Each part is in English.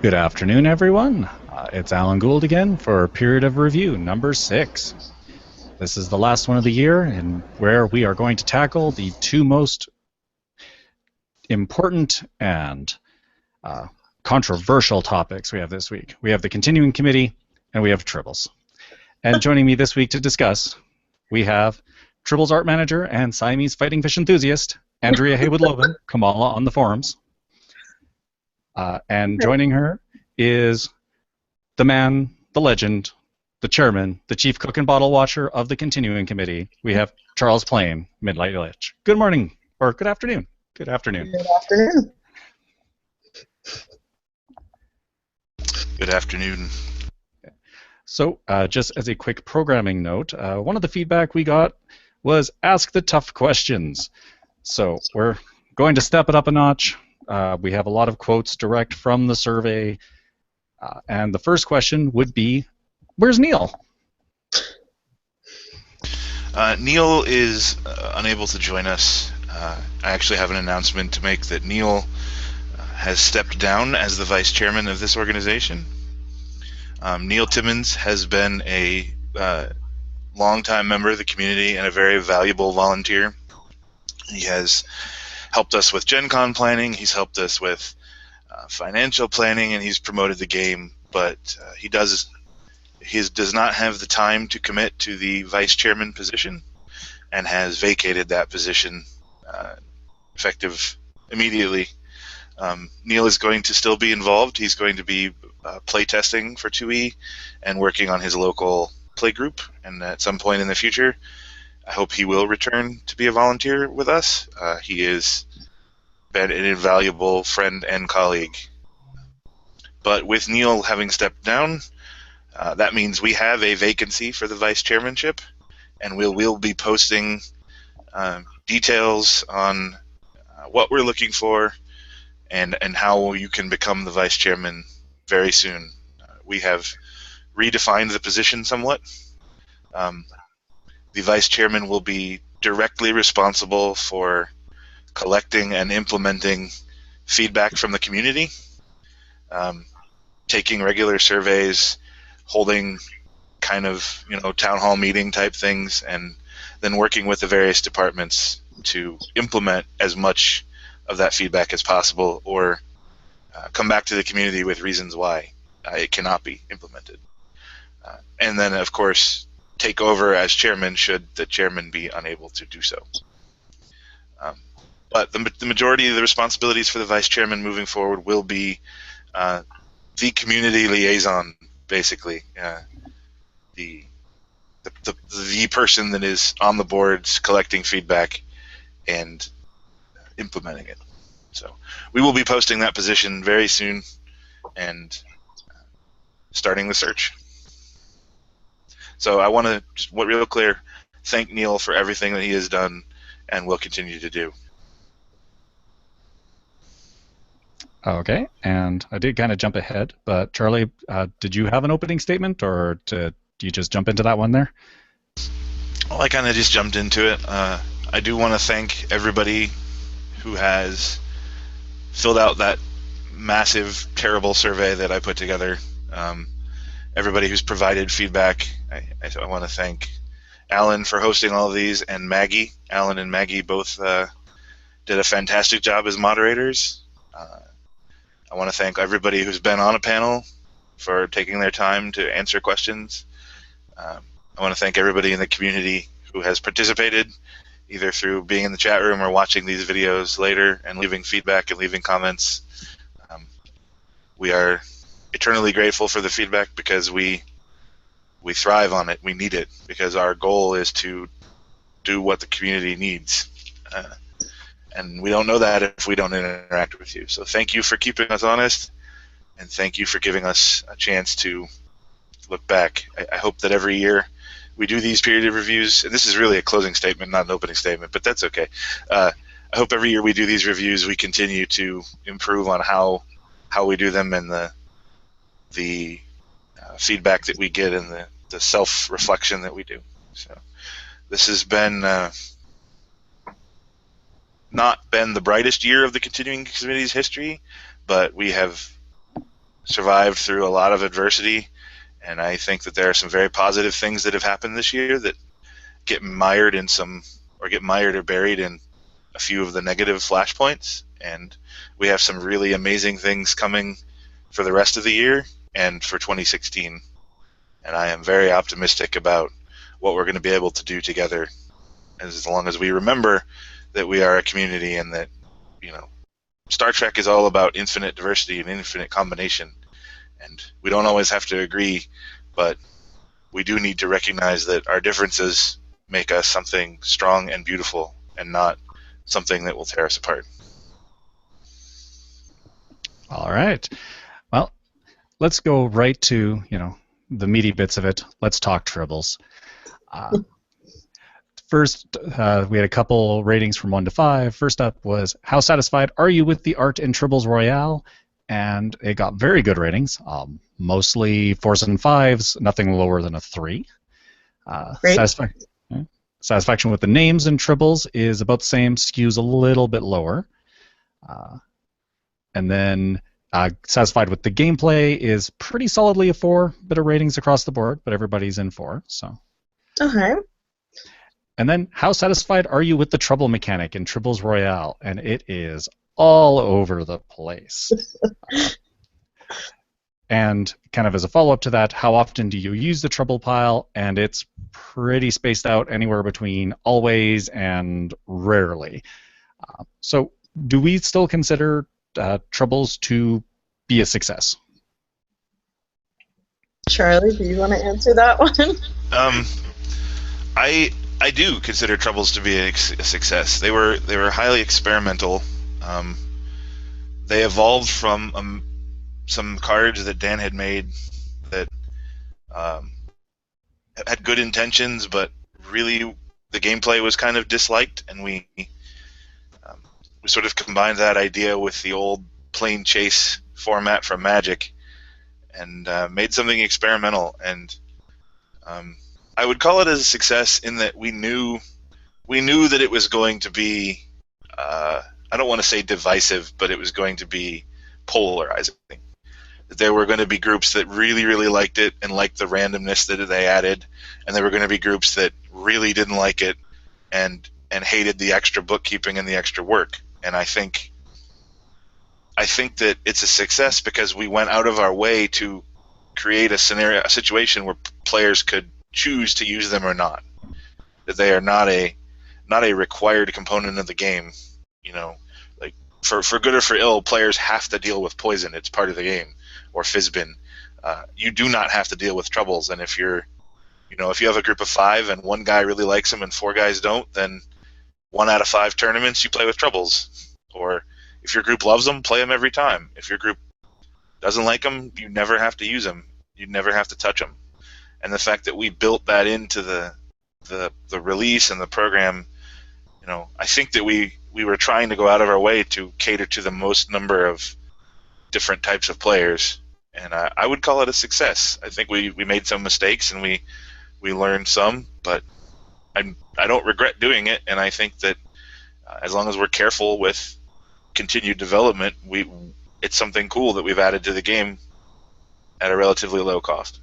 Good afternoon, everyone. It's Alan Gould again for Period of Review number 6. This is the last one of the year, and where we are going to tackle the two most important and controversial topics we have this week. We have the Continuing Committee, and we have Tribbles. And joining me this week to discuss, we have Tribbles Art Manager and Siamese Fighting Fish Enthusiast, Andrea Haywood-Loban, Kamala on the forums. And joining her is the man, the legend, the chairman, the chief cook and bottle watcher of the Continuing Committee. We have Charles Plain, Midnight Lich. Good morning, or good afternoon. Good afternoon. Good afternoon. Good afternoon. So, just as a quick programming note, one of the feedback we got was ask the tough questions. So, we're going to step it up a notch. We have a lot of quotes direct from the survey. And the first question would be, where's Neil? Neil is unable to join us. I actually have an announcement to make that Neil has stepped down as the vice chairman of this organization. Neil Timmons has been a longtime member of the community and a very valuable volunteer. He has helped us with Gen Con planning, he's helped us with financial planning, and he's promoted the game, but he does not have the time to commit to the vice chairman position and has vacated that position effective immediately. Neil is going to still be involved. He's going to be playtesting for 2E and working on his local play group, and at some point in the future I hope he will return to be a volunteer with us. He has been an invaluable friend and colleague. But with Neil having stepped down, that means we have a vacancy for the vice chairmanship, and we'll be posting details on what we're looking for and how you can become the vice chairman very soon. We have redefined the position somewhat. The vice chairman will be directly responsible for collecting and implementing feedback from the community, taking regular surveys, holding kind of town hall meeting type things, and then working with the various departments to implement as much of that feedback as possible, or come back to the community with reasons why it cannot be implemented. And then, of course, take over as chairman should the chairman be unable to do so. But the majority of the responsibilities for the vice chairman moving forward will be the community liaison, basically. The person that is on the boards collecting feedback and implementing it. So we will be posting that position very soon and starting the search. So I want to just real clear thank Neil for everything that he has done and will continue to do. Okay, and I did kind of jump ahead, but Charlie, did you have an opening statement, or do you just jump into that one there? Well, I kind of just jumped into it. I do want to thank everybody who has filled out that massive, terrible survey that I put together. Everybody who's provided feedback. I want to thank Alan for hosting all of these, and Maggie. Alan and Maggie both did a fantastic job as moderators. I want to thank everybody who's been on a panel for taking their time to answer questions. I want to thank everybody in the community who has participated, either through being in the chat room or watching these videos later and leaving feedback and leaving comments. We are eternally grateful for the feedback because we thrive on it. We need it because our goal is to do what the community needs. And we don't know that if we don't interact with you. So thank you for keeping us honest, and thank you for giving us a chance to look back. I hope that every year we do these period of reviews, and this is really a closing statement, not an opening statement, but that's okay. I hope every year we do these reviews, we continue to improve on how we do them, and the feedback that we get, and the self-reflection that we do. So this has been not been the brightest year of the Continuing Committee's history, but we have survived through a lot of adversity, and I think that there are some very positive things that have happened this year that get mired in some, or get mired or buried in a few of the negative flashpoints. And we have some really amazing things coming for the rest of the year and for 2016. And I am very optimistic about what we're going to be able to do together, as long as we remember that we are a community and that, you know, Star Trek is all about infinite diversity and infinite combination. And we don't always have to agree, but we do need to recognize that our differences make us something strong and beautiful and not something that will tear us apart. All right. Well, let's go right to, the meaty bits of it. Let's talk Tribbles. First, we had a couple ratings from 1 to 5. First up was, how satisfied are you with the art in Tribbles Royale? And it got very good ratings, mostly 4s and 5s, nothing lower than a 3. Satisfaction with the names in Tribbles is about the same, skews a little bit lower. And then satisfied with the gameplay is pretty solidly a 4, bit of ratings across the board, but everybody's in 4. So. Okay. And then, how satisfied are you with the trouble mechanic in Tribbles Royale? And it is all over the place. And kind of as a follow-up to that, how often do you use the trouble pile? And it's pretty spaced out, anywhere between always and rarely. So do we still consider Tribbles to be a success? Charlie, do you want to answer that one? I do consider Tribbles to be a success. They were highly experimental. They evolved from some cards that Dan had made that had good intentions, but really the gameplay was kind of disliked, and we sort of combined that idea with the old plane chase format from Magic and made something experimental. And I would call it as a success in that we knew that it was going to be, I don't want to say divisive, but it was going to be polarizing. That there were going to be groups that really, really liked it and liked the randomness that they added, and there were going to be groups that really didn't like it and hated the extra bookkeeping and the extra work. And I think that it's a success because we went out of our way to create a situation where players could choose to use them or not. That they are not a required component of the game. Like for good or for ill, players have to deal with poison. It's part of the game. Or Fizbin. You do not have to deal with Troubles. And if you have a group of 5 and one guy really likes them and 4 guys don't, then 1 out of 5 tournaments you play with Troubles. Or if your group loves them, play them every time. If your group doesn't like them, you never have to use them. You never have to touch them. And the fact that we built that into the release and the program, I think that we were trying to go out of our way to cater to the most number of different types of players, and I would call it a success. I think we made some mistakes and we learned some, but I don't regret doing it, and I think that as long as we're careful with continued development, it's something cool that we've added to the game at a relatively low cost.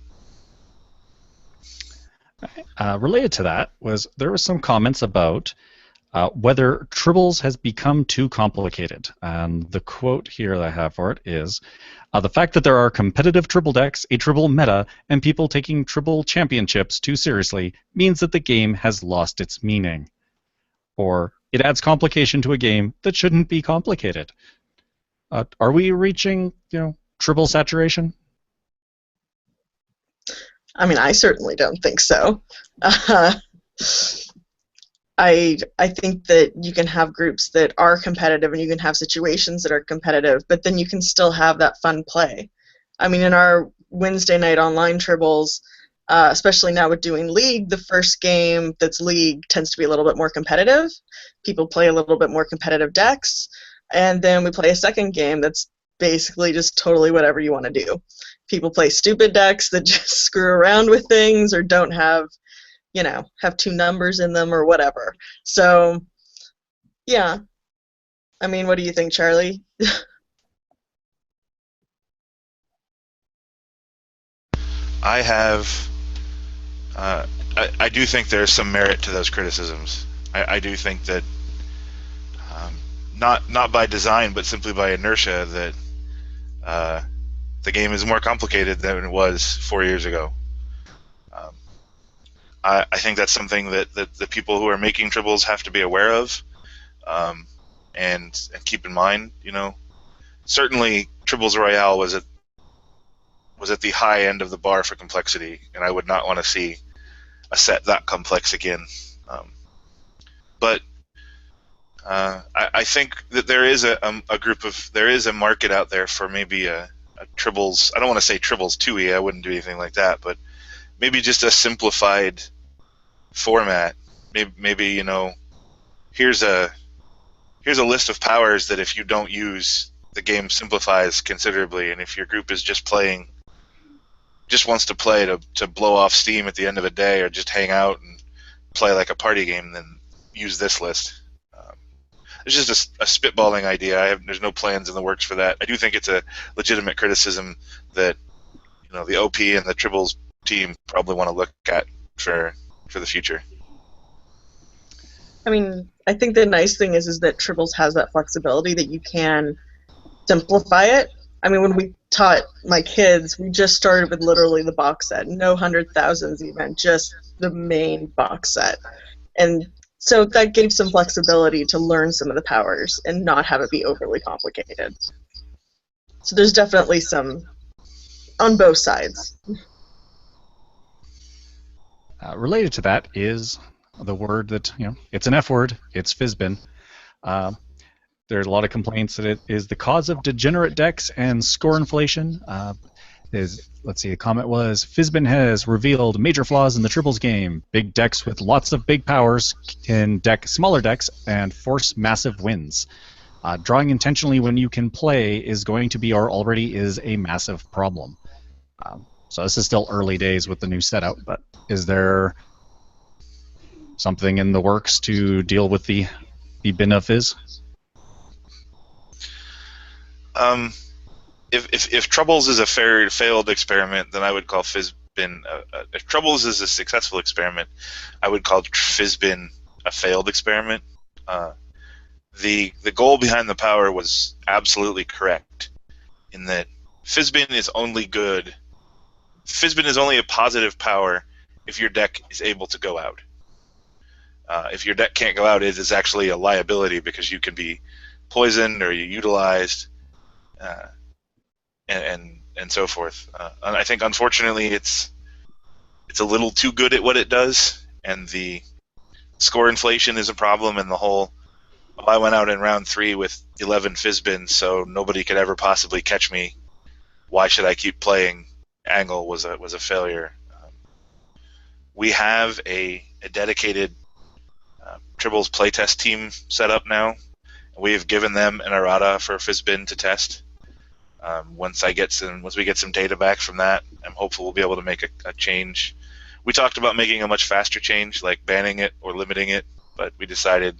Related to that there was some comments about whether Tribbles has become too complicated. And the quote here that I have for it is, the fact that there are competitive Tribble decks, a Tribble meta, and people taking Tribble championships too seriously means that the game has lost its meaning. Or, it adds complication to a game that shouldn't be complicated. Are we reaching, Tribble saturation? I mean, I certainly don't think so. I think that you can have groups that are competitive and you can have situations that are competitive, but then you can still have that fun play. I mean, in our Wednesday night online Tribbles, especially now with doing League, the first game that's League tends to be a little bit more competitive. People play a little bit more competitive decks, and then we play a second game that's basically just totally whatever you want to do. People play stupid decks that just screw around with things or don't have have 2 numbers in them or whatever. So, yeah. I mean, what do you think, Charlie? I have. I do think there's some merit to those criticisms. I do think that, not by design, but simply by inertia, that the game is more complicated than it was 4 years ago. I think that's something that the people who are making Tribbles have to be aware of, and keep in mind. Certainly Tribbles Royale was at the high end of the bar for complexity, and I would not want to see a set that complex again. But I think that there is there is a market out there for maybe a Tribbles. I don't want to say Tribbles 2e. I wouldn't do anything like that, but maybe just a simplified format. Maybe here's a list of powers that if you don't use, the game simplifies considerably, and if your group is just wants to play to blow off steam at the end of a day, or just hang out and play like a party game, then use this list. It's just a spitballing idea. There's no plans in the works for that. I do think it's a legitimate criticism that the OP and the Tribbles team probably want to look at for the future. I mean, I think the nice thing is that Tribbles has that flexibility that you can simplify it. I mean, when we taught my kids, we just started with literally the box set, no 100,000s even, just the main box set. And so that gave some flexibility to learn some of the powers and not have it be overly complicated. So there's definitely some on both sides. Related to that is the word that, it's an F word, it's Fizbin. There's a lot of complaints that it is the cause of degenerate decks and score inflation. Let's see, the comment was, Fizbin has revealed major flaws in the Tribbles game. Big decks with lots of big powers can deck smaller decks and force massive wins. Drawing intentionally when you can play is going to be, or already is, a massive problem. So this is still early days with the new setup, but is there something in the works to deal with the bin of Fizz? If Tribbles is a failed experiment, then I would call Fizbin. If Tribbles is a successful experiment, I would call Fizbin a failed experiment. The goal behind the power was absolutely correct, in that Fizbin is only good. Fizbin is only a positive power if your deck is able to go out. If your deck can't go out, it is actually a liability, because you can be poisoned or utilized. And so forth. And I think, unfortunately, it's a little too good at what it does, and the score inflation is a problem, and the whole, I went out in round 3 with 11 Fizbins, so nobody could ever possibly catch me. Why should I keep playing? Angle was a failure. We have a dedicated Tribbles playtest team set up now. We have given them an errata for Fizbin to test. Once we get some data back from that, I'm hopeful we'll be able to make a change. We talked about making a much faster change, like banning it or limiting it, but we decided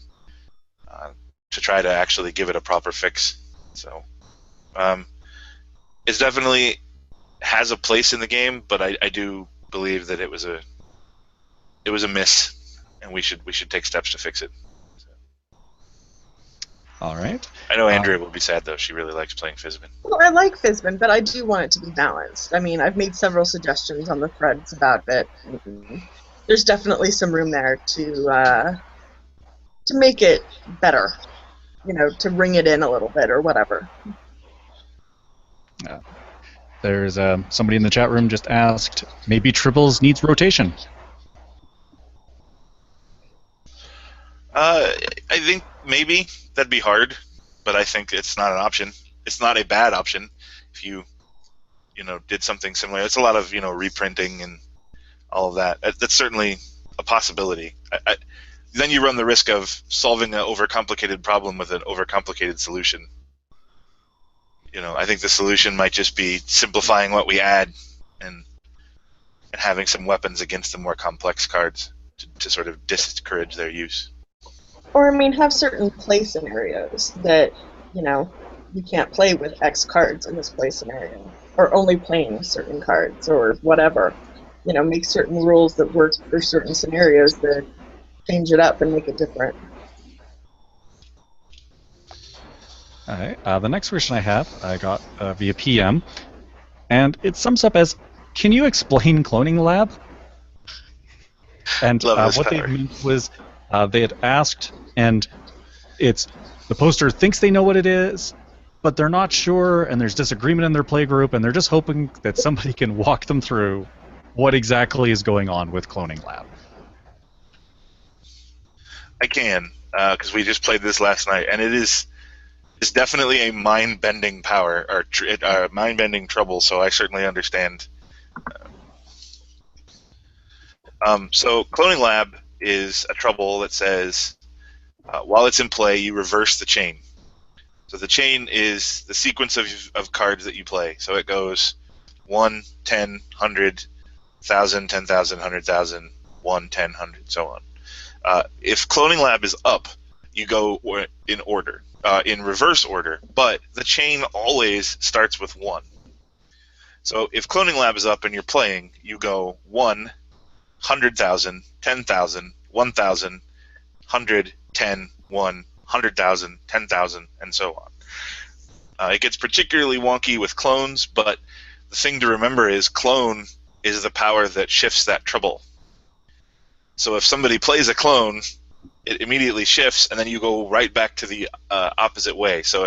to try to actually give it a proper fix. So it's definitely has a place in the game, but I do believe that it was a miss, and we should take steps to fix it. All right. I know Andrea will be sad, though. She really likes playing Fizbin. Well, I like Fizbin, but I do want it to be balanced. I mean, I've made several suggestions on the threads about it. There's definitely some room there to make it better, to ring it in a little bit or whatever. There's somebody in the chat room just asked, maybe Tribbles needs rotation. I think maybe that'd be hard, but I think it's not an option. It's not a bad option if you did something similar. It's a lot of reprinting and all of that. That's certainly a possibility. Then you run the risk of solving an overcomplicated problem with an overcomplicated solution. I think the solution might just be simplifying what we add and having some weapons against the more complex cards to sort of discourage their use. Or, have certain play scenarios that, you can't play with X cards in this play scenario. or only playing certain cards or whatever. You know, make certain rules that work for certain scenarios that change it up and make it different. All right. The next question I have, I got via PM, and it sums up as, "Can you explain Cloning Lab?" And Love this what they power. meant was they had asked, and it's the poster thinks they know what it is, but they're not sure, and there's disagreement in their playgroup, and they're just hoping that somebody can walk them through what exactly is going on with Cloning Lab. I can, because we just played this last night, and it's definitely a mind-bending power, or mind-bending trouble, so I certainly understand. So Cloning Lab is a trouble that says, while it's in play, you reverse the chain. So the chain is the sequence of cards that you play. So it goes 1, 10, 100, 1,000, 10,000, 100,000, 1, 10, 100, so on. If Cloning Lab is up, you go in order, in reverse order, but the chain always starts with 1. So if Cloning Lab is up and you're playing, you go 1, 100,000, 10,000, 1,000, 100, 10, 1, 100,000, 10,000, and so on. It gets particularly wonky with clones, but the thing to remember is clone is the power that shifts that trouble. So if somebody plays a clone, it immediately shifts, and then you go right back to the opposite way. So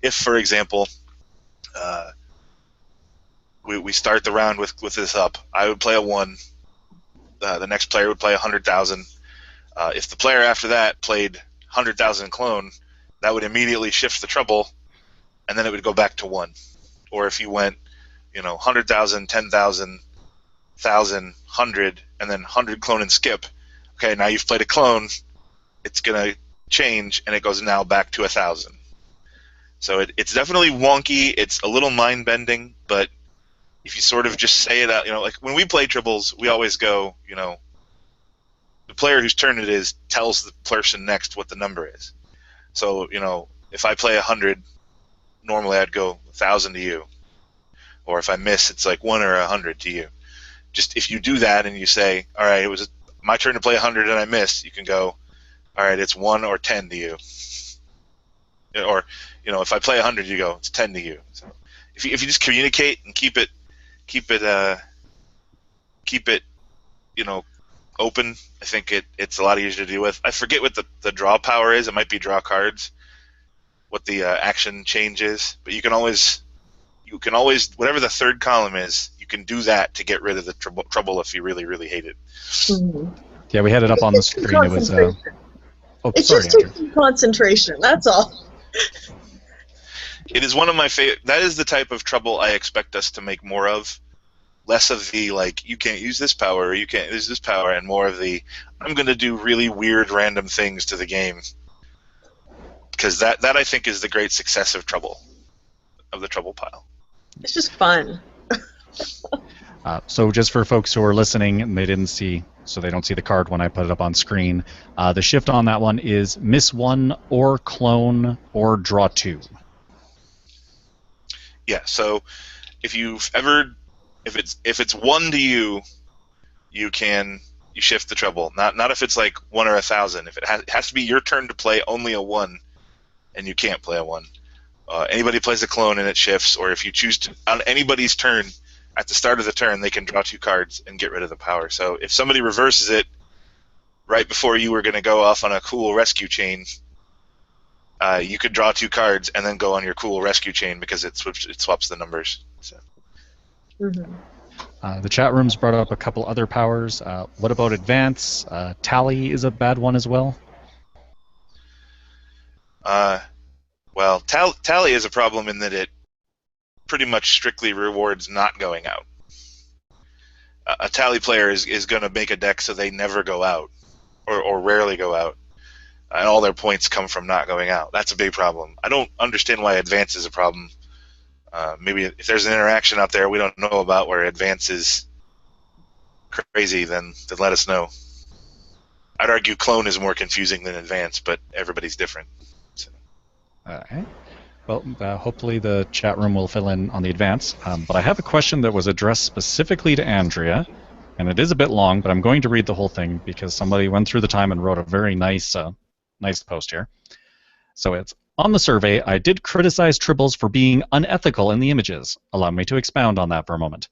if for example, we start the round with this up, I would play a 1. The next player would play 100,000. If the player after that played 100,000 clone, that would immediately shift the trouble, and then it would go back to 1. Or if you went, 100,000, 10,000, 1,000, 100, and then 100 clone and skip. Okay, now you've played a clone. It's gonna change, and it goes now back to 1,000. So it's definitely wonky. It's a little mind bending, but if you sort of just say it out, like when we play triples, we always go, the player whose turn it is tells the person next what the number is. So, if I play 100, normally I'd go 1,000 to you. Or if I miss, it's like 1 or 100 to you. Just if you do that and you say, all right, it was my turn to play 100 and I missed, you can go, all right, it's 1 or 10 to you. Or, if I play 100, you go, it's 10 to you. So if you just communicate and keep it open, I think it's a lot easier to deal with. I forget what the draw power is. It might be draw cards, what the action change is, but you can always whatever the third column is, you can do that to get rid of the trouble if you really, really hate it. Mm-hmm. Yeah, we had it up on the screen. It was it's sorry, just taking concentration, that's all. It is one of my favorite. That is the type of trouble I expect us to make more of. Less of the, like, you can't use this power, or you can't use this power, and more of the, I'm going to do really weird, random things to the game. Because that I think is the great success of the trouble pile. It's just fun. So just for folks who are listening and they didn't see, so they don't see the card when I put it up on screen, the shift on that one is miss 1 or clone or draw 2. Yeah, so if it's 1 to you, you shift the trouble. Not if it's like 1 or 1,000. If it has to be your turn to play only a 1, and you can't play a 1. Anybody plays a clone and it shifts, or if you choose to, on anybody's turn, at the start of the turn, they can draw 2 cards and get rid of the power. So if somebody reverses it right before you were going to go off on a cool rescue chain, you could draw 2 cards and then go on your cool rescue chain because it swaps the numbers. So. Mm-hmm. The chat room's brought up a couple other powers. What about advance? Tally is a bad one as well. Well, tally is a problem in that it pretty much strictly rewards not going out. A tally player is going to make a deck so they never go out, or rarely go out, and all their points come from not going out. That's a big problem. I don't understand why advance is a problem. Maybe if there's an interaction out there we don't know about where advance is crazy, then let us know. I'd argue clone is more confusing than advance, but everybody's different. So. All right. Well, hopefully the chat room will fill in on the advance. But I have a question that was addressed specifically to Andrea, and it is a bit long, but I'm going to read the whole thing because somebody went through the time and wrote a very nice post here. So it's, on the survey, I did criticize Tribbles for being unethical in the images. Allow me to expound on that for a moment.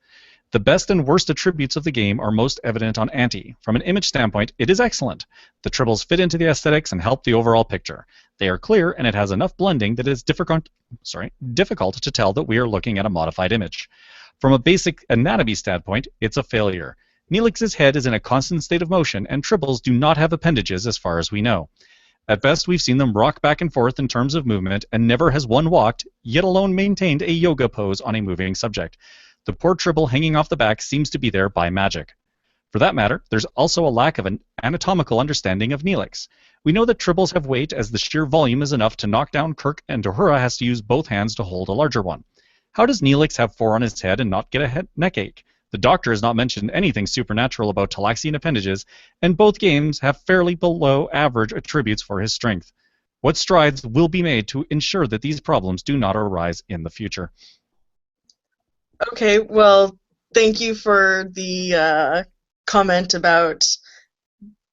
The best and worst attributes of the game are most evident on Ante. From an image standpoint, it is excellent. The Tribbles fit into the aesthetics and help the overall picture. They are clear, and it has enough blending that it is difficult to tell that we are looking at a modified image. From a basic anatomy standpoint, it's a failure. Neelix's head is in a constant state of motion, and Tribbles do not have appendages as far as we know. At best, we've seen them rock back and forth in terms of movement, and never has one walked, yet alone maintained a yoga pose on a moving subject. The poor Tribble hanging off the back seems to be there by magic. For that matter, there's also a lack of an anatomical understanding of Neelix. We know that Tribbles have weight, as the sheer volume is enough to knock down Kirk, and Uhura has to use both hands to hold a larger one. How does Neelix have 4 on his head and not get a neck ache? The Doctor has not mentioned anything supernatural about Talaxian appendages, and both games have fairly below average attributes for his strength. What strides will be made to ensure that these problems do not arise in the future? Okay, well, thank you for the comment about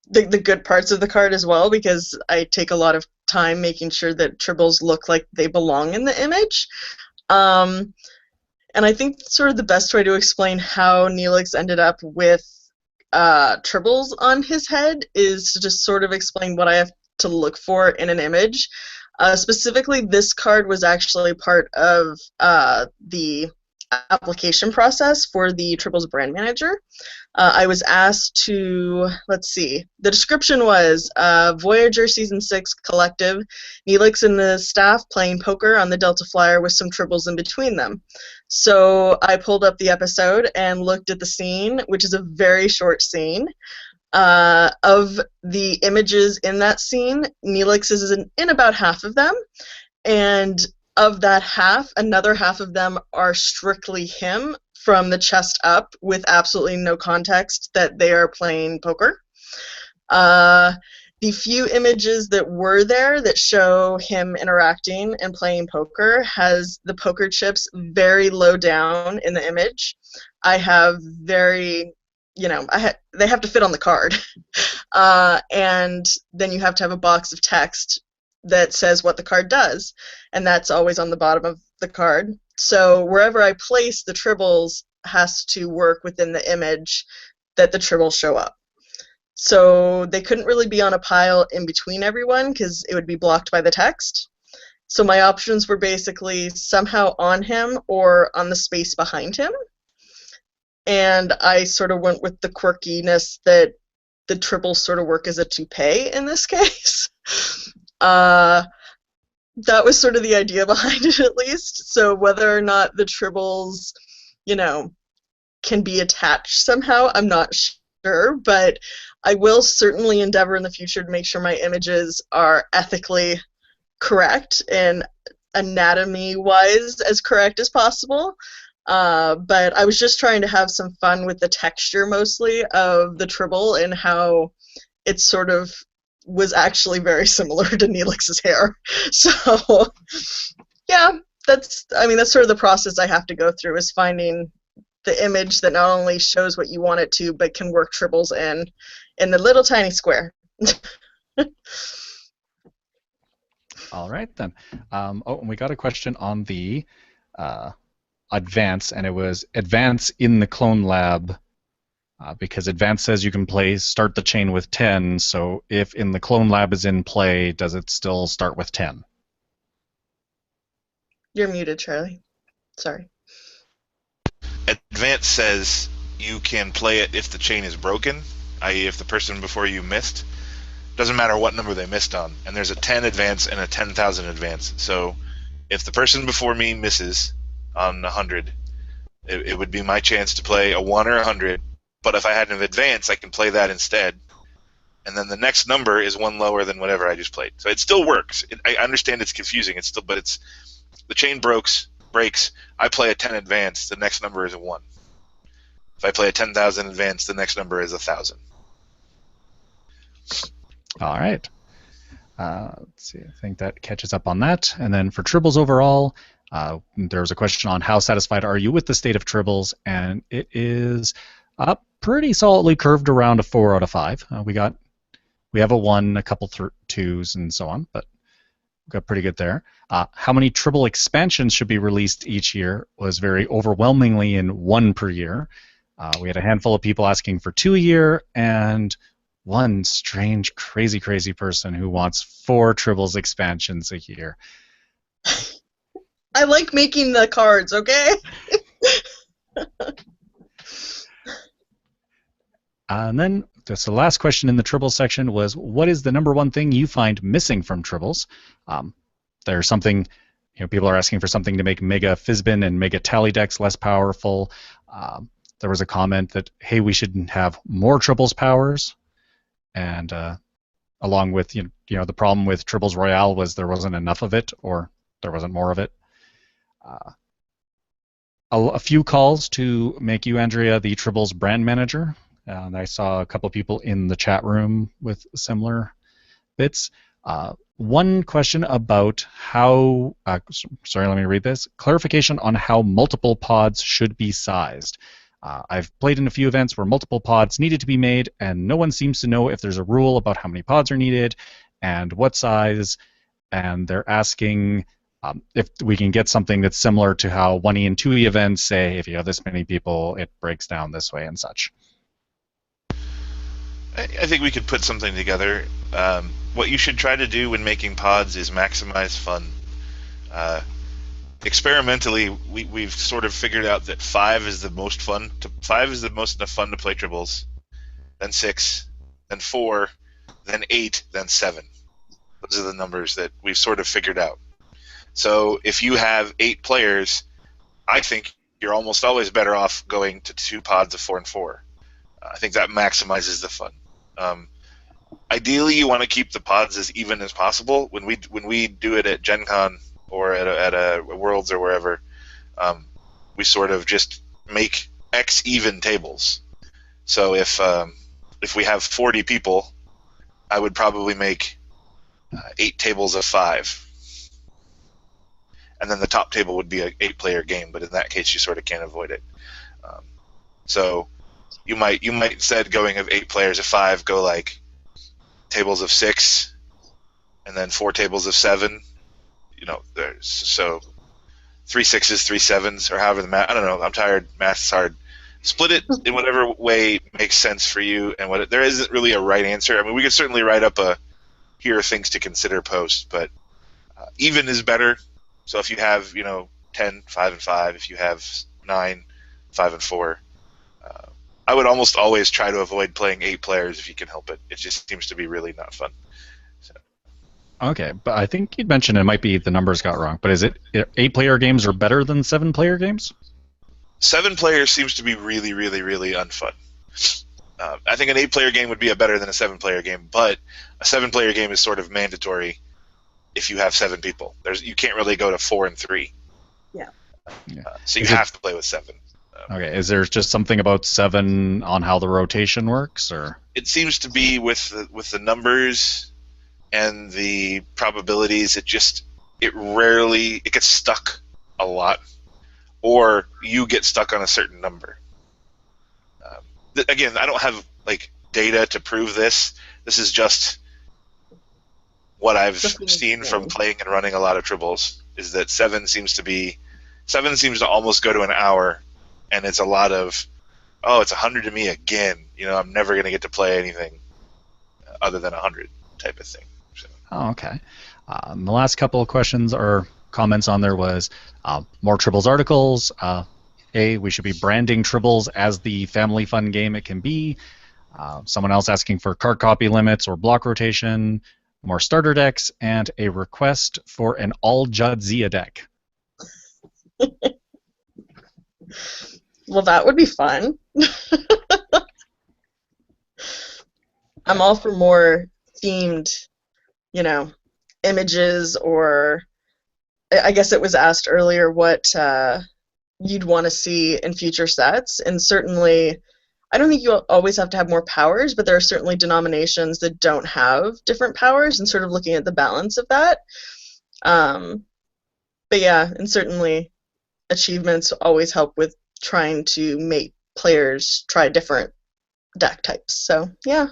the good parts of the card as well, because I take a lot of time making sure that Tribbles look like they belong in the image. And I think sort of the best way to explain how Neelix ended up with Tribbles on his head is to just sort of explain what I have to look for in an image. Specifically, this card was actually part of the application process for the Tribbles brand manager. I was asked to, let's see, the description was Voyager Season 6 Collective, Neelix and the staff playing poker on the Delta Flyer with some Tribbles in between them. So I pulled up the episode and looked at the scene, which is a very short scene. Of the images in that scene, Neelix is in about half of them, and of that half, another half of them are strictly him from the chest up with absolutely no context that they are playing poker. The few images that were there that show him interacting and playing poker has the poker chips very low down in the image. I have very, they have to fit on the card. And then you have to have a box of text that says what the card does, and that's always on the bottom of the card. So wherever I place the Tribbles has to work within the image that the Tribbles show up. So they couldn't really be on a pile in between everyone because it would be blocked by the text. So my options were basically somehow on him or on the space behind him. And I sort of went with the quirkiness that the Tribbles sort of work as a toupee in this case. That was sort of the idea behind it, at least. So whether or not the Tribbles, can be attached somehow, I'm not sure, but I will certainly endeavor in the future to make sure my images are ethically correct and anatomy-wise as correct as possible. But I was just trying to have some fun with the texture mostly of the Tribble and how it sort of was actually very similar to Neelix's hair. So, yeah, that's sort of the process I have to go through, is finding the image that not only shows what you want it to, but can work Tribbles in the little tiny square. All right, then. And we got a question on the advance, and it was advance in the clone lab, because advance says you can start the chain with 10, so if in the clone lab is in play, does it still start with 10? You're muted, Charlie. Sorry. Advance says you can play it if the chain is broken, i.e. if the person before you missed. Doesn't matter what number they missed on. And there's a 10 advance and a 10,000 advance. So if the person before me misses on 100, it would be my chance to play a 1 or 100. But if I had an advance, I can play that instead. And then the next number is one lower than whatever I just played. So it still works. I understand it's confusing. But the chain breaks. I play a 10 advance. The next number is a 1. If I play a 10,000 advance, the next number is 1,000. All right. Let's see. I think that catches up on that. And then for Tribbles overall, there was a question on how satisfied are you with the state of Tribbles, and it is pretty solidly curved around a 4 out of 5. We have a 1, a couple 2s, and so on, but we got pretty good there. How many Tribble expansions should be released each year was very overwhelmingly in 1 per year. We had a handful of people asking for 2 a year, and one strange, crazy person who wants 4 Tribbles expansions a year. I like making the cards, okay? And then the last question in the Tribbles section was, what is the #1 thing you find missing from Tribbles? There's something, people are asking for something to make Mega Fizbin and Mega Tally decks less powerful. There was a comment that, hey, we should have more Tribbles powers. And along with, the problem with Tribbles Royale was there wasn't enough of it, or there wasn't more of it. A few calls to make you, Andrea, the Tribbles brand manager. And I saw a couple people in the chat room with similar bits. One question about how, sorry, let me read this. Clarification on how multiple pods should be sized. I've played in a few events where multiple pods needed to be made, and no one seems to know if there's a rule about how many pods are needed and what size. And they're asking if we can get something that's similar to how 1E and 2E events say, if you have this many people, it breaks down this way and such. I think we could put something together. What you should try to do when making pods is maximize fun. Experimentally, we've sort of figured out that 5 is the most fun. 5 is the most fun to play Tribbles, then 6, then 4, then 8, then 7. Those are the numbers that we've sort of figured out. So if you have 8 players, I think you're almost always better off going to 2 pods of 4 and 4. I think that maximizes the fun. Ideally, you want to keep the pods as even as possible. When we do it at Gen Con or at a Worlds or wherever, we sort of just make X even tables. So if we have 40 people, I would probably make 8 tables of 5. And then the top table would be an 8-player game, but in that case, you sort of can't avoid it. So you might instead going of 8 players of 5 go like tables of 6, and then 4 tables of 7. So 3 6s, 3 7s, or however the math. I don't know. I'm tired. Math's hard. Split it in whatever way makes sense for you, and there isn't really a right answer. I mean, we could certainly write up a here are things to consider post, but even is better. So if you have 10, 5 and 5, if you have 9, 5 and 4. I would almost always try to avoid playing 8 players if you can help it. It just seems to be really not fun. So. Okay, but I think you'd mentioned it might be the numbers got wrong, but is it 8-player games are better than 7-player games? 7 players seems to be really, really, really unfun. I think an 8-player game would be better than a 7-player game, but a 7-player game is sort of mandatory if you have 7 people. You can't really go to 4 and 3. Yeah. So you have to play with 7. Okay, is there just something about 7 on how the rotation works, or? It seems to be with the numbers and the probabilities. It gets stuck a lot, or you get stuck on a certain number. Again, I don't have data to prove this. This is just what I've seen from playing and running a lot of Tribbles. Is that 7 seems to almost go to an hour. And it's a lot of, it's 100 to me again. I'm never going to get to play anything other than 100 type of thing. So. Oh, okay. The last couple of questions or comments on there was more Tribbles articles. We should be branding Tribbles as the family fun game it can be. Someone else asking for card copy limits or block rotation, more starter decks, and a request for an all Jadzia deck. Well, that would be fun. I'm all for more themed, images, or I guess it was asked earlier what you'd want to see in future sets, and certainly I don't think you always have to have more powers, but there are certainly denominations that don't have different powers, and sort of looking at the balance of that. But yeah, and certainly achievements always help with trying to make players try different deck types. So yeah.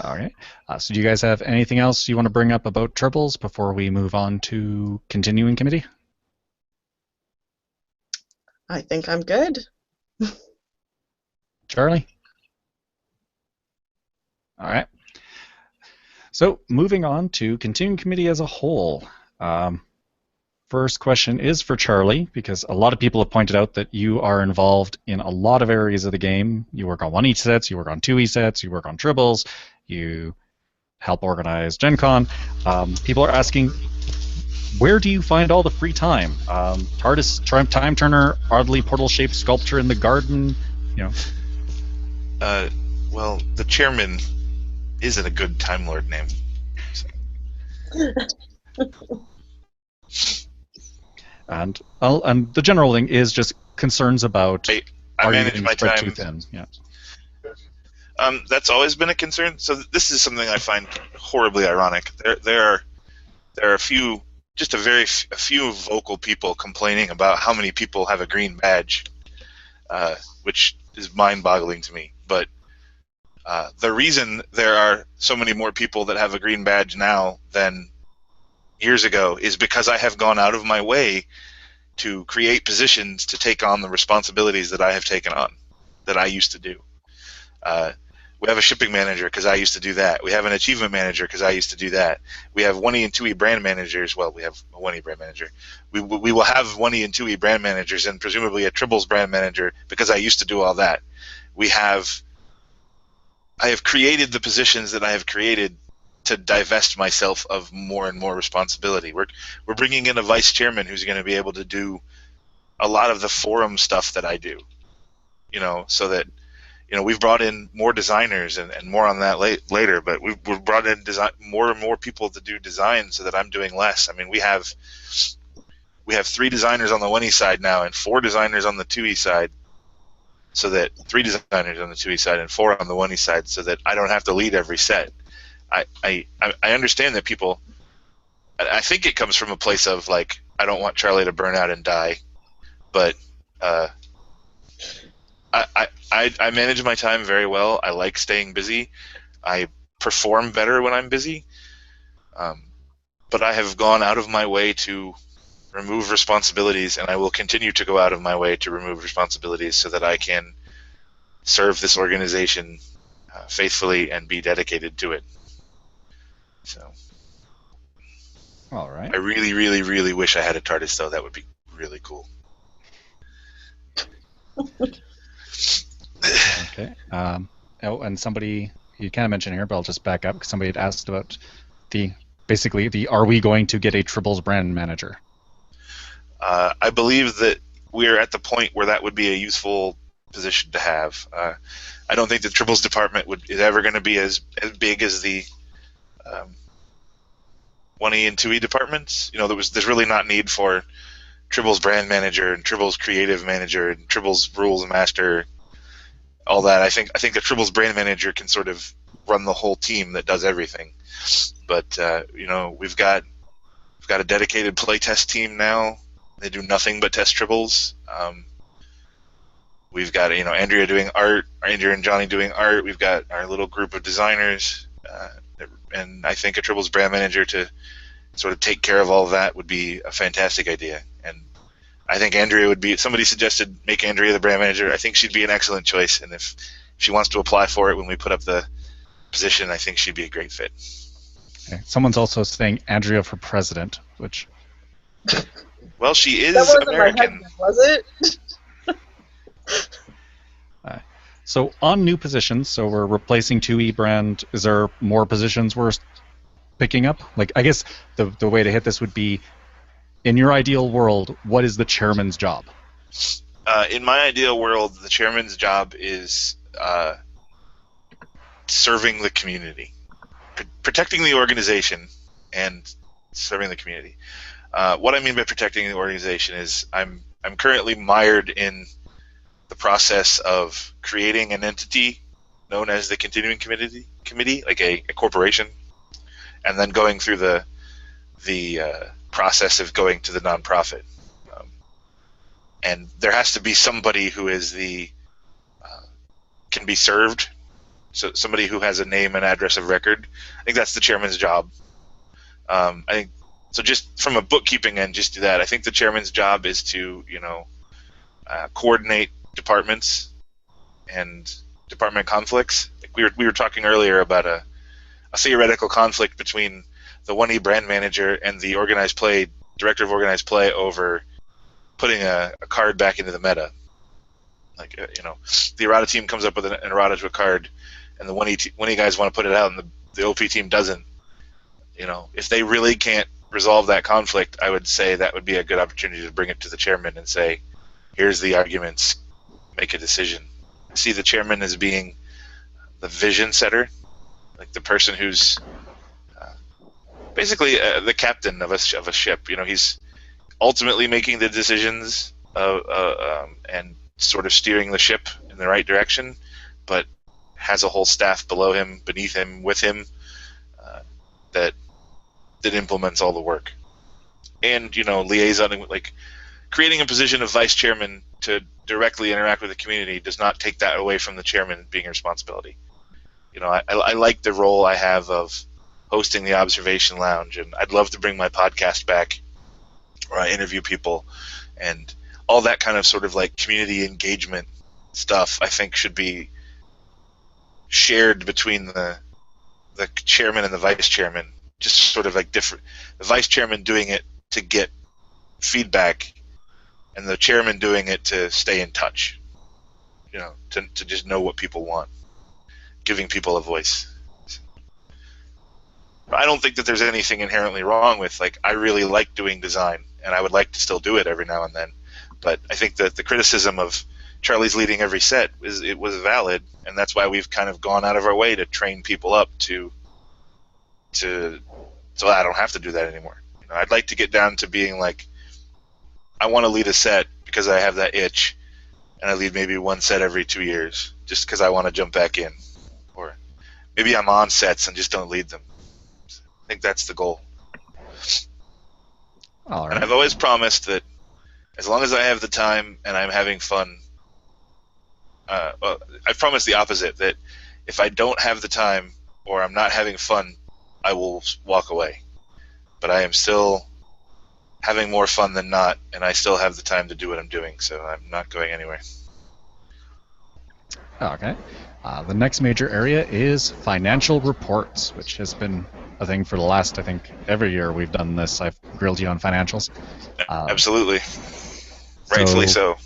All right. So do you guys have anything else you want to bring up about Tribbles before we move on to continuing committee? I think I'm good. Charlie? All right. So moving on to continuing committee as a whole. First question is for Charlie, because a lot of people have pointed out that you are involved in a lot of areas of the game. You work on 1E sets, you work on 2E sets, you work on Tribbles, you help organize Gen Con. People are asking, where do you find all the free time? TARDIS Time Turner, oddly portal-shaped sculpture in the garden, you know. Well, the chairman isn't a good Time Lord name. So. And the general thing is just concerns about I manage my time too thin. Yeah. That's always been a concern. So this is something I find horribly ironic. There are a few vocal people complaining about how many people have a green badge, which is mind-boggling to me. But the reason there are so many more people that have a green badge now than years ago is because I have gone out of my way to create positions to take on the responsibilities that I have taken on, that I used to do. We have a shipping manager because I used to do that. We have an achievement manager because I used to do that. We have 1E and 2E brand managers. Well, we have a 1E brand manager. We will have 1E and 2E brand managers and presumably a Tribbles brand manager because I used to do all that. I have created the positions that I have created to divest myself of more and more responsibility. We're bringing in a vice chairman who's going to be able to do a lot of the forum stuff that I do, so that, we've brought in more designers and more on that later, but we've brought in more and more people to do design so that I'm doing less. I mean, we have 3 designers on the 1E side now and 4 designers on the 2E side, so that 3 designers on the 2E side and 4 on the 1E side, so that I don't have to lead every set. I understand that people, I think it comes from a place of, like, I don't want Charlie to burn out and die, but I manage my time very well. I like staying busy. I perform better when I'm busy, but I have gone out of my way to remove responsibilities, and I will continue to go out of my way to remove responsibilities so that I can serve this organization faithfully and be dedicated to it. So, all right. I really, really, really wish I had a TARDIS, though. That would be really cool. Okay. And somebody, you kind of mentioned here, but I'll just back up because somebody had asked about are we going to get a Tribbles brand manager? I believe that we're at the point where that would be a useful position to have. I don't think the Tribbles department is ever going to be as big as the 1E and 2E departments. There's really not need for Tribbles brand manager and Tribbles creative manager and Tribbles rules master, all that. I think the Tribbles brand manager can sort of run the whole team that does everything. But we've got a dedicated playtest team now. They do nothing but test Tribbles. We've got Andrea doing art, Andrea and Johnny doing art. We've got our little group of designers, and I think a Tribbles brand manager to sort of take care of all of that would be a fantastic idea. And I think Andrea would be. Somebody suggested make Andrea the brand manager. I think she'd be an excellent choice, and if she wants to apply for it when we put up the position, I think she'd be a great fit. Okay. Someone's also saying Andrea for president, which. Well, she is that wasn't American. My husband, was it? So on new positions, so we're replacing 2E brand. Is there more positions we're picking up? Like, I guess the way to hit this would be, in your ideal world, what is the chairman's job? In my ideal world, the chairman's job is serving the community, protecting the organization, and serving the community. What I mean by protecting the organization is I'm currently mired in the process of creating an entity known as the continuing committee, like a corporation, and then going through the process of going to the nonprofit. And there has to be somebody who is can be served, so somebody who has a name and address of record. I think that's the chairman's job. I think so. Just from a bookkeeping end, just do that. I think the chairman's job is to coordinate departments and department conflicts. Like we were talking earlier about a theoretical conflict between the 1E brand manager and the director of organized play over putting a card back into the meta. Like the errata team comes up with an errata to a card, and the 1E guys want to put it out, and the OP team doesn't. If they really can't resolve that conflict, I would say that would be a good opportunity to bring it to the chairman and say, here's the arguments, make a decision. I see the chairman as being the vision setter, like the person who's basically the captain of a ship. He's ultimately making the decisions and sort of steering the ship in the right direction, but has a whole staff below him, beneath him, with him, that implements all the work. And liaison, like creating a position of vice chairman to directly interact with the community does not take that away from the chairman being a responsibility. I like the role I have of hosting the observation lounge, and I'd love to bring my podcast back where I interview people, and all that kind of sort of like community engagement stuff I think should be shared between the chairman and the vice chairman. Just sort of like different, the vice chairman doing it to get feedback, and the chairman doing it to stay in touch, to just know what people want, giving people a voice. I don't think that there's anything inherently wrong with, like, I really like doing design, and I would like to still do it every now and then, but I think that the criticism of Charlie's leading every set was valid, and that's why we've kind of gone out of our way to train people up so I don't have to do that anymore. I'd like to get down to being like, I want to lead a set because I have that itch, and I lead maybe one set every 2 years just because I want to jump back in, or maybe I'm on sets and just don't lead them. I think that's the goal. All right. And I've always promised that as long as I have the time and I'm having fun, I've promised the opposite, that if I don't have the time or I'm not having fun, I will walk away. But I am still having more fun than not, and I still have the time to do what I'm doing, so I'm not going anywhere. Okay. The next major area is financial reports, which has been a thing for the last, I think, every year we've done this. I've grilled you on financials. Absolutely. Rightfully so.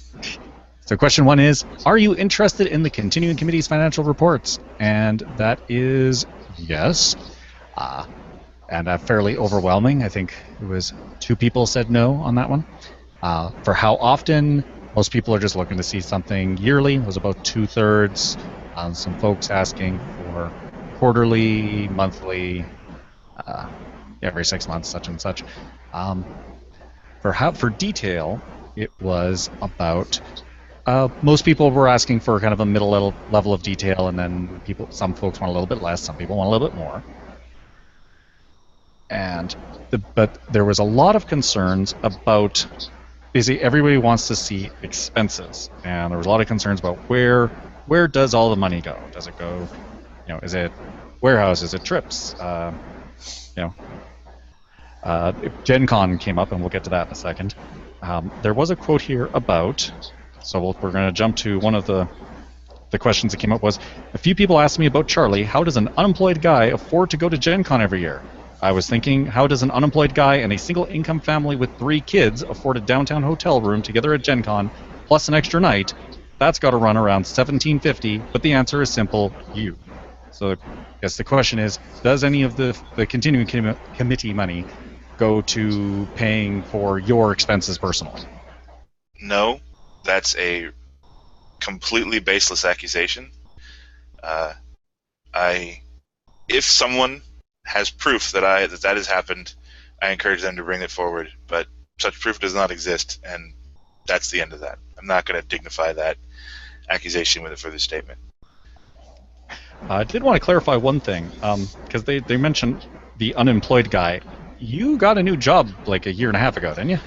So question one is, are you interested in the continuing committee's financial reports? And that is yes. And fairly overwhelming. I think it was 2 people said no on that one. For how often, most people are just looking to see something yearly. It was about 2/3. Some folks asking for quarterly, monthly, every 6 months, such and such. For detail, it was about most people were asking for kind of a middle level of detail, and then some folks want a little bit less, some people want a little bit more. But there was a lot of concerns about, basically everybody wants to see expenses, and there was a lot of concerns about where does all the money go? Does it go, is it warehouse? Is it trips? Gen Con came up, and we'll get to that in a second. There was a quote here about, so we're going to jump to one of the questions that came up was, a few people asked me about Charlie, how does an unemployed guy afford to go to Gen Con every year? I was thinking, how does an unemployed guy and a single income family with 3 kids afford a downtown hotel room together at Gen Con, plus an extra night? That's got to run around $1,750, but the answer is simple, you. So I guess the question is, does any of the continuing committee money go to paying for your expenses personally? No, that's a completely baseless accusation. If someone has proof that that has happened, I encourage them to bring it forward, but such proof does not exist, and that's the end of that. I'm not going to dignify that. accusation with a further statement. I did want to clarify one thing, because they mentioned the unemployed guy. You got a new job like a year and a half ago, didn't you?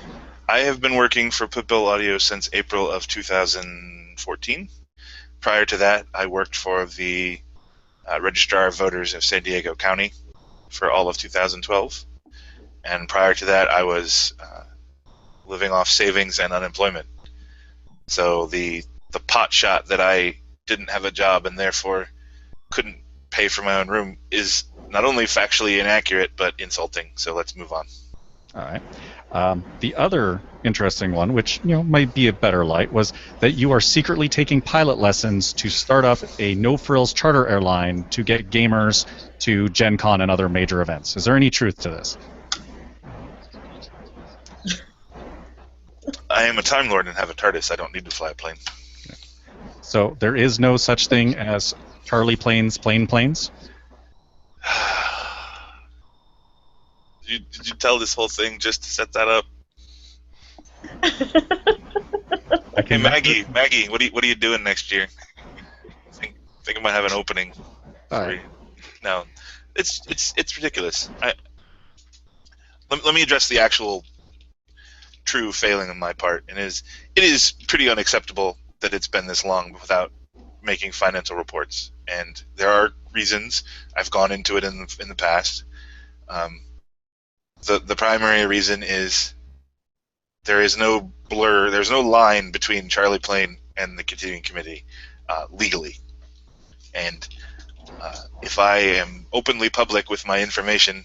I have been working for Pitbull Audio since April of 2014. Prior to that, I worked for the Registrar of Voters of San Diego County for all of 2012. And prior to that, I was living off savings and unemployment. So the pot shot that I didn't have a job and therefore couldn't pay for my own room is not only factually inaccurate, but insulting. So let's move on. All right. The other interesting one, which might be a better light, was that you are secretly taking pilot lessons to start up a no-frills charter airline to get gamers to Gen Con and other major events. Is there any truth to this? I am a Time Lord and have a TARDIS. I don't need to fly a plane. So there is no such thing as Charlie Planes, plane planes? Did you tell this whole thing just to set that up? Hey, Maggie, what are you doing next year? Think I might have an opening. Right. No, it's ridiculous. Let me address the actual true failing on my part, and it is pretty unacceptable that it's been this long without making financial reports. And there are reasons. I've gone into it in the past. The primary reason is there is no blur, there's no line between Charlie Plane and the continuing committee legally. And if I am openly public with my information,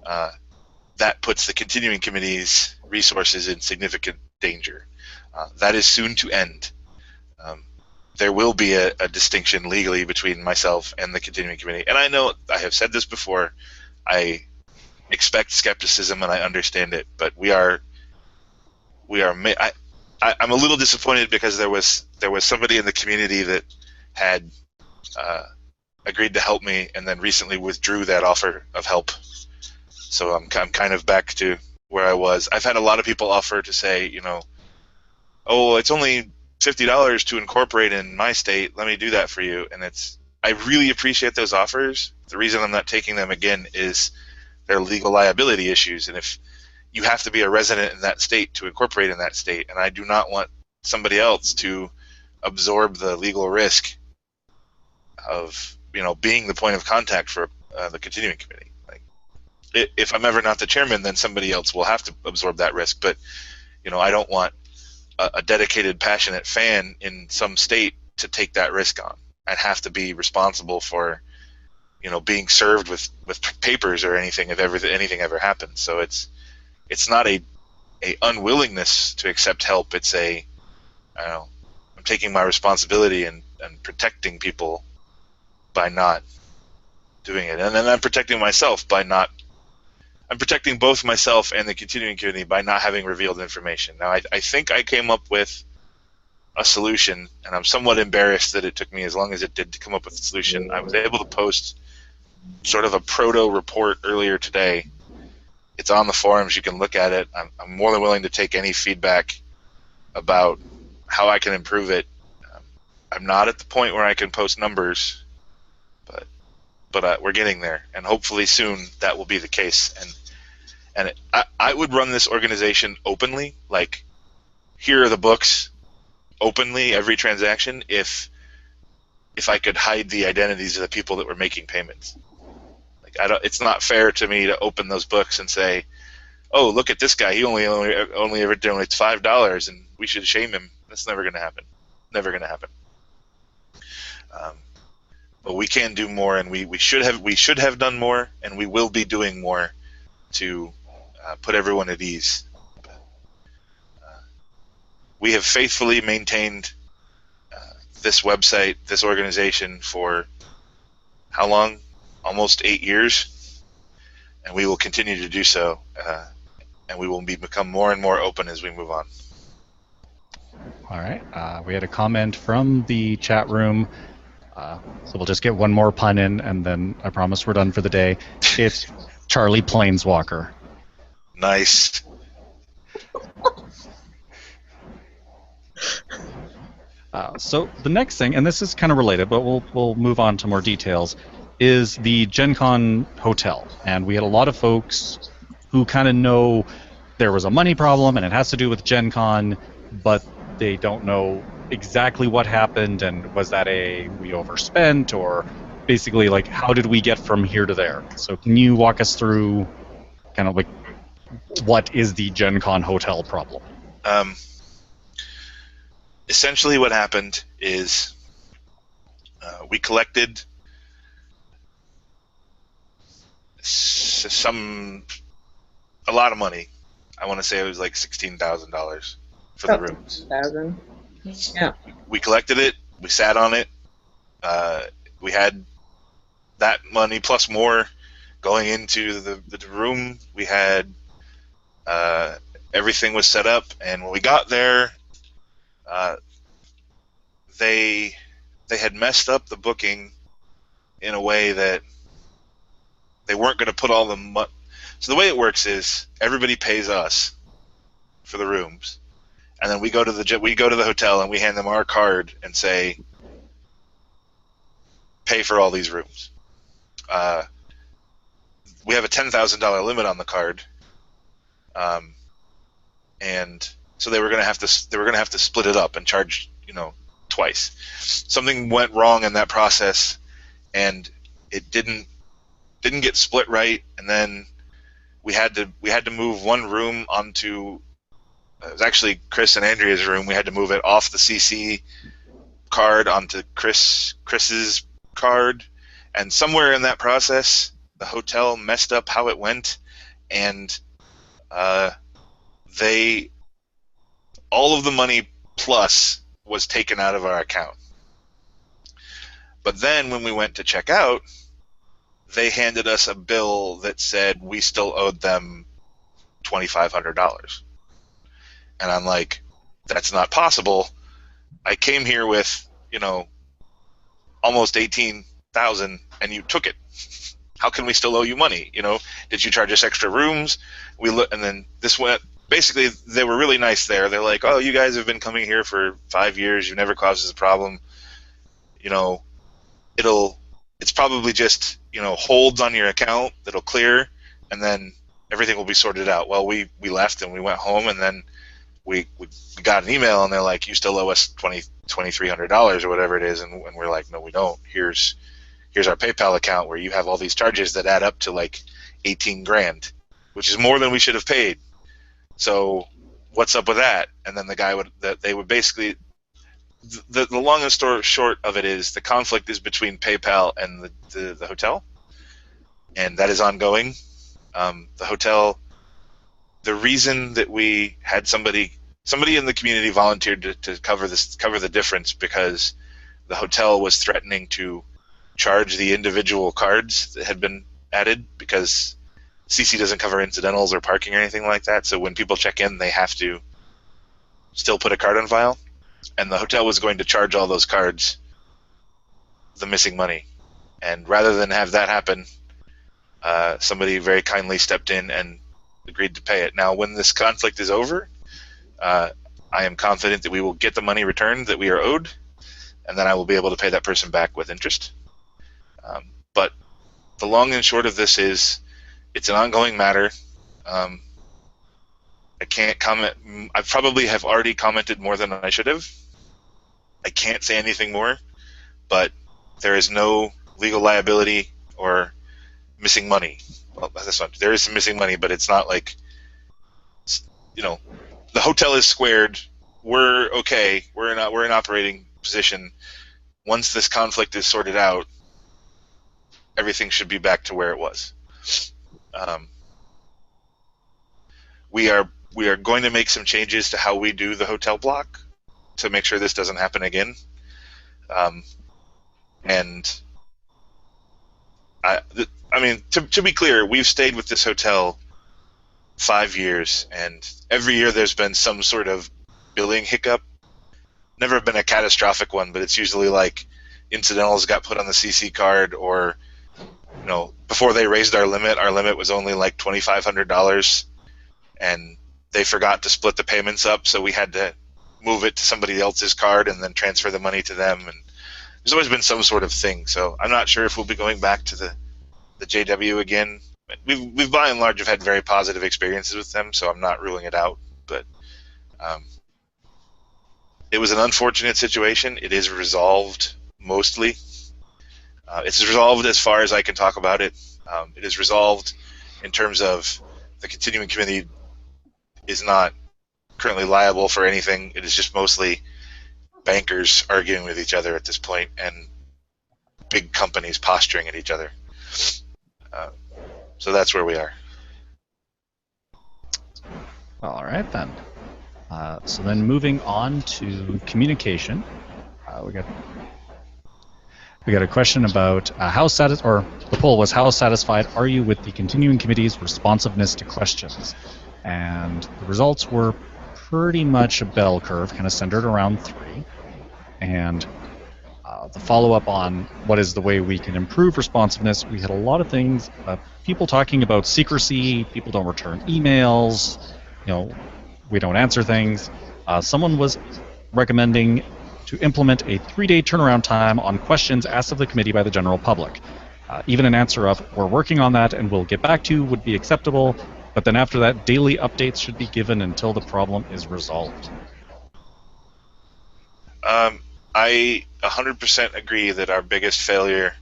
that puts the continuing committee's resources in significant danger. That is soon to end. There will be a distinction legally between myself and the continuing committee. And I know I have said this before. I expect skepticism and I understand it, but I'm a little disappointed because there was somebody in the community that had agreed to help me and then recently withdrew that offer of help. So I'm kind of back to where I was. I've had a lot of people offer to say, oh, it's only $50 to incorporate in my state. Let me do that for you. And I really appreciate those offers. The reason I'm not taking them again is their legal liability issues. And if you have to be a resident in that state to incorporate in that state, and I do not want somebody else to absorb the legal risk of being the point of contact for the continuing committee. Like, if I'm ever not the chairman, then somebody else will have to absorb that risk. But I don't want a dedicated, passionate fan in some state to take that risk on. I'd have to be responsible for being served with papers or anything if anything ever happens. So it's not a unwillingness to accept help. It's I'm taking my responsibility and protecting people by not doing it. And then I'm protecting myself by not. I'm protecting both myself and the continuing community by not having revealed information. Now, I think I came up with a solution, and I'm somewhat embarrassed that it took me as long as it did to come up with a solution. I was able to post sort of a proto-report earlier today. It's on the forums. You can look at it. I'm more than willing to take any feedback about how I can improve it. I'm not at the point where I can post numbers, but we're getting there, and hopefully soon that will be the case. And I would run this organization openly, like here are the books, openly every transaction, if I could hide the identities of the people that were making payments. Like it's not fair to me to open those books and say, oh, look at this guy, he only ever donates $5 and we should shame him. That's never going to happen. Never going to happen. But we can do more, and we should have done more, and we will be doing more to put everyone at ease. We have faithfully maintained this website, this organization for how long? Almost 8 years, and we will continue to do so, and we will become more and more open as we move on. All right. We had a comment from the chat room. So we'll just get one more pun in, and then I promise we're done for the day. It's Charlie Planeswalker. Nice. So the next thing, and this is kind of related, but we'll move on to more details, is the Gen Con hotel. And we had a lot of folks who kind of know there was a money problem and it has to do with Gen Con, but they don't know exactly what happened and was that we overspent, or basically like how did we get from here to there. So can you walk us through kind of like what is the Gen Con hotel problem? Essentially what happened is we collected a lot of money. I want to say it was like $16,000 for the rooms. 1,000. Yeah. We collected it. We sat on it. We had that money plus more going into the room. We had everything was set up, and when we got there, they had messed up the booking in a way that they weren't going to put all the money. So the way it works is everybody pays us for the rooms, and then we go to the hotel and we hand them our card and say, pay for all these rooms. We have a $10,000 limit on the card, and so they were going to have to split it up and charge twice. Something went wrong in that process, and it didn't get split right, and then we had to move one room onto. It was actually Chris and Andrea's room. We had to move it off the CC card onto Chris's card, and somewhere in that process, the hotel messed up how it went, and all of the money plus was taken out of our account. But then when we went to check out, they handed us a bill that said we still owed them $2,500. And I'm like, that's not possible. I came here with, almost 18,000 and you took it. How can we still owe you money? Did you charge us extra rooms? And then this went, basically they were really nice there. They're like, oh, you guys have been coming here for 5 years. You never caused us a problem. It's probably just, holds on your account that'll clear, and then everything will be sorted out. Well, we left and we went home, and then we got an email, and they're like, you still owe us $2,300 or whatever it is, and we're like, no, we don't. Here's our PayPal account where you have all these charges that add up to like 18 grand, which is more than we should have paid. So what's up with that? And then they would basically, the long and short of it is the conflict is between PayPal and the hotel, and that is ongoing. The hotel, the reason that we had somebody in the community volunteered to cover the difference, because the hotel was threatening to charge the individual cards that had been added, because CC doesn't cover incidentals or parking or anything like that. So when people check in, they have to still put a card on file, and the hotel was going to charge all those cards the missing money. And rather than have that happen, somebody very kindly stepped in and agreed to pay it. Now, when this conflict is over, I am confident that we will get the money returned that we are owed, and then I will be able to pay that person back with interest. But the long and short of this is, it's an ongoing matter. I can't comment. I probably have already commented more than I should have. I can't say anything more, but there is no legal liability or missing money. Well, that's not. There is some missing money, but it's not like, the hotel is squared. We're okay. We're in operating position. Once this conflict is sorted out, everything should be back to where it was. We are going to make some changes to how we do the hotel block to make sure this doesn't happen again. And to be clear, we've stayed with this hotel 5 years, and every year there's been some sort of billing hiccup. Never been a catastrophic one, but it's usually like incidentals got put on the CC card, or before they raised our limit was only like $2,500, and they forgot to split the payments up, so we had to move it to somebody else's card and then transfer the money to them. And there's always been some sort of thing. So I'm not sure if we'll be going back to the JW again. We've by and large have had very positive experiences with them, so I'm not ruling it out. But it was an unfortunate situation. It is resolved mostly. It's resolved as far as I can talk about it. It is resolved in terms of the continuing committee is not currently liable for anything. It is just mostly bankers arguing with each other at this point and big companies posturing at each other. So that's where we are. All right then. So then moving on to communication, we got a question about the poll was, how satisfied are you with the continuing committee's responsiveness to questions? And the results were pretty much a bell curve, kind of centered around 3. And the follow-up on what is the way we can improve responsiveness, we had a lot of things, people talking about secrecy, people don't return emails, we don't answer things. Someone was recommending to implement a 3-day turnaround time on questions asked of the committee by the general public. Even an answer of, we're working on that and we'll get back to you would be acceptable, but then after that, daily updates should be given until the problem is resolved. I 100% agree that our biggest failure,